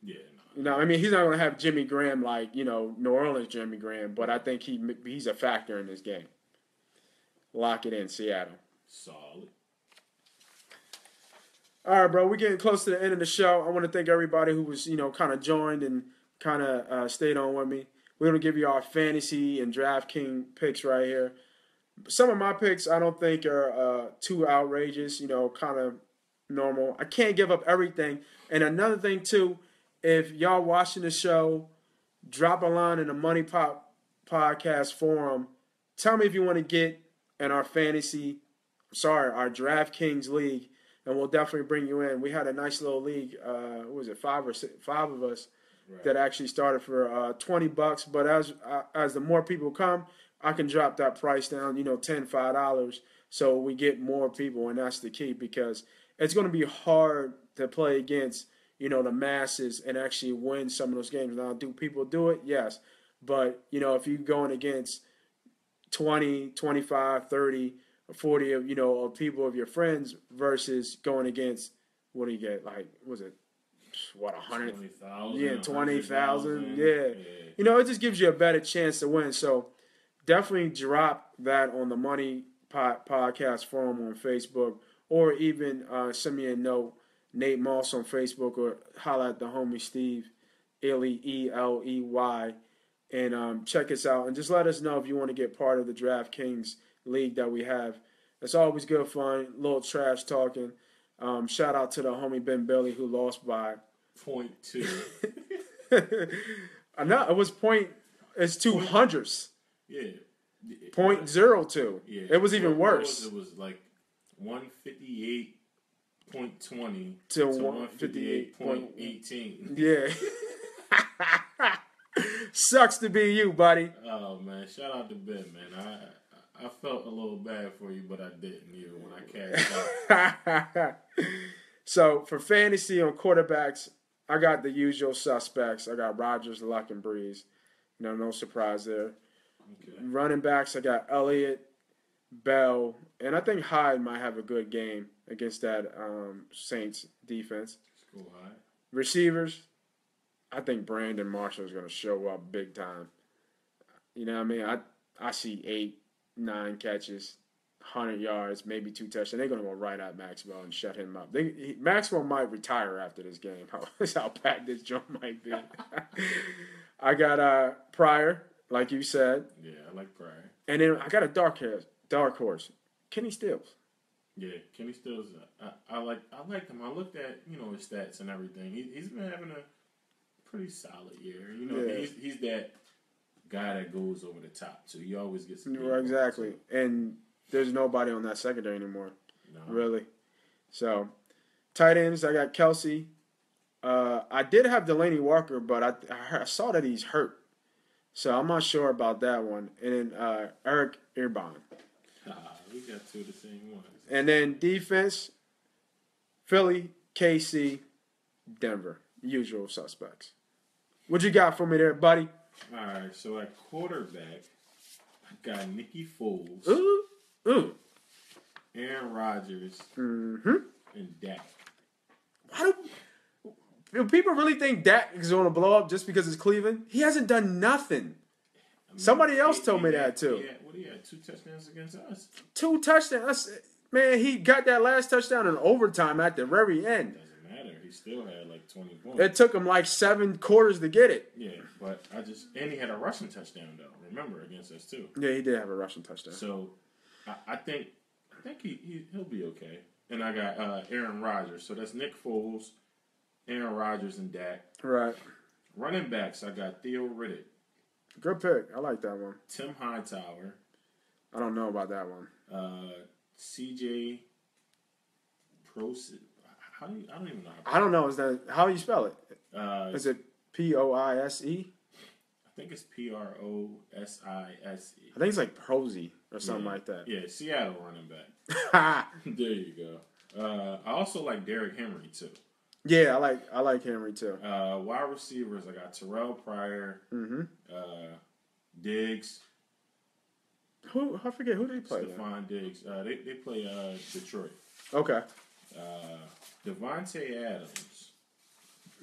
Yeah. You know, I mean, he's not gonna have Jimmy Graham like New Orleans Jimmy Graham, but I think he's a factor in this game. Lock it in, Seattle. Solid. All right, bro. We're getting close to the end of the show. I want to thank everybody who was, kind of joined and kind of stayed on with me. We're going to give you our fantasy and DraftKings picks right here. Some of my picks I don't think are too outrageous, kind of normal. I can't give up everything. And another thing, too, if y'all watching the show, drop a line in the Money Pop Podcast forum. Tell me if you want to get in our our DraftKings league. And we'll definitely bring you in. We had a nice little league. What was it, five of us that actually started for $20. But as the more people come, I can drop that price down, $5. So we get more people, and that's the key because it's going to be hard to play against, the masses and actually win some of those games. Now, do people do it? Yes. But, if you're going against 20, 25, 30, 40 of people of your friends versus going against, what do you get? Like, was it, 100? 20,000. Yeah, 20,000. Yeah. It just gives you a better chance to win. So definitely drop that on the Money Podcast forum on Facebook, or even send me a note, Nate Moss on Facebook, or holla at the homie Steve, Eley, and check us out. And just let us know if you want to get part of the DraftKings league that we have. It's always good fun, little trash talking. Shout out to the homie Ben Billy who lost by 0.2. I know it was it's 200s. Yeah. 0.02. Yeah. It was even worse. It was like 158.20 to 158.18. Yeah. Sucks to be you, buddy. Oh man, shout out to Ben, man. I felt a little bad for you, but I didn't even when I cashed out. So for fantasy on quarterbacks, I got the usual suspects. I got Rodgers, Luck, and Breeze. No surprise there. Okay. Running backs, I got Elliott, Bell, and I think Hyde might have a good game against that Saints defense. Go high. Receivers, I think Brandon Marshall is going to show up big time. You know what I mean? I see 8, 9 catches, 100 yards, maybe 2 touchdowns. They're going to go right at Maxwell and shut him up. Maxwell might retire after this game. That's how bad this joint might be. I got Pryor, like you said. Yeah, I like Pryor. And then I got a dark horse, Kenny Stills. Yeah, Kenny Stills. I like him. I looked at his stats and everything. He's been having a pretty solid year. He's that guy that goes over the top. So he always gets exactly. And there's nobody on that secondary anymore, really. So tight ends, I got Kelsey. I did have Delaney Walker, but I saw that he's hurt. So I'm not sure about that one. And then Eric Ebron. We got 2 of the same ones. And then defense, Philly, KC, Denver. Usual suspects. What you got for me there, buddy? All right, so at quarterback, I got Nicky Foles, Aaron Rodgers, and Dak. Why do people really think Dak is going to blow up just because it's Cleveland? He hasn't done nothing. Somebody else told me that too. He had 2 touchdowns against us. 2 touchdowns. Man, he got that last touchdown in overtime at the very end. Doesn't matter. He still had like 20 points. It took him like 7 quarters to get it. Yeah, but and he had a rushing touchdown though. Remember against us too. Yeah, he did have a rushing touchdown. So, I think he'll be okay. And I got Aaron Rodgers. So that's Nick Foles, Aaron Rodgers, and Dak. Right. Running backs, I got Theo Riddick, Good pick. I like that one. Tim Hightower, I don't know about that one. CJ Prosit. I don't even know. I don't know. Is that how you spell it? Is it Poise? I think it's Prosie. I think it's like Prosy or something like that. Yeah, Seattle running back. There you go. I also like Derrick Henry too. Yeah, I like Henry too. Wide receivers, I got Terrell Pryor, Diggs. Who I forget who they play. Stephon Diggs. They play Detroit. Okay. Devontae Adams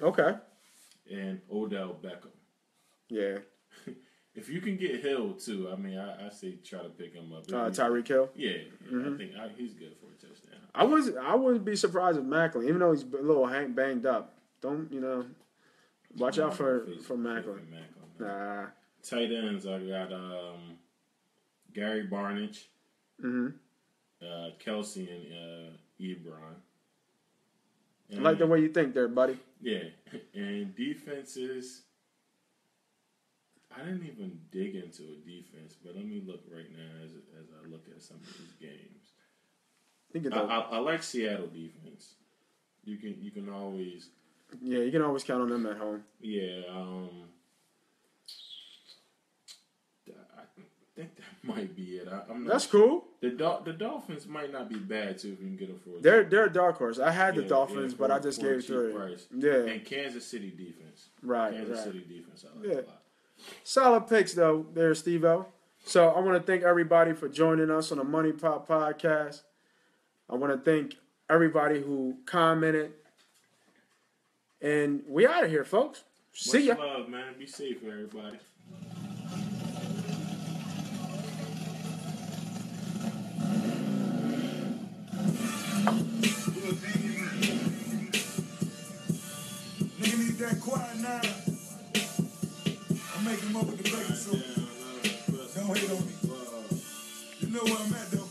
Okay. and Odell Beckham. Yeah. If you can get Hill too, I mean, I say try to pick him up. Tyreek Hill. Yeah, I think he's good for a touchdown. I wouldn't be surprised if Macklin, even though he's a little banged up, watch out for Macklin. Nah. Tight ends, I got Gary Barnidge, Kelsey, and Ebron. I like the way you think there, buddy. Yeah, and defenses. I didn't even dig into a defense, but let me look right now as I look at some of these games. I like Seattle defense. You can always. Yeah, you can always count on them at home. Yeah, I think that might be it. I'm not That's sure. cool. The Dolphins might not be bad too if you can get them for. They're a dark horse. I had the Dolphins, but I just gave it to price. Yeah, and Kansas City defense. Right. Kansas City defense. I like a lot. Solid picks though, there, Steve-O. So I want to thank everybody for joining us on the Money Pop Podcast. I want to thank everybody who commented, and we out of here, folks. See ya. Much love, man. Be safe, everybody. Nigga need that quiet now. I make him up with the bacon soup. Don't hate on me. You know where I'm at though.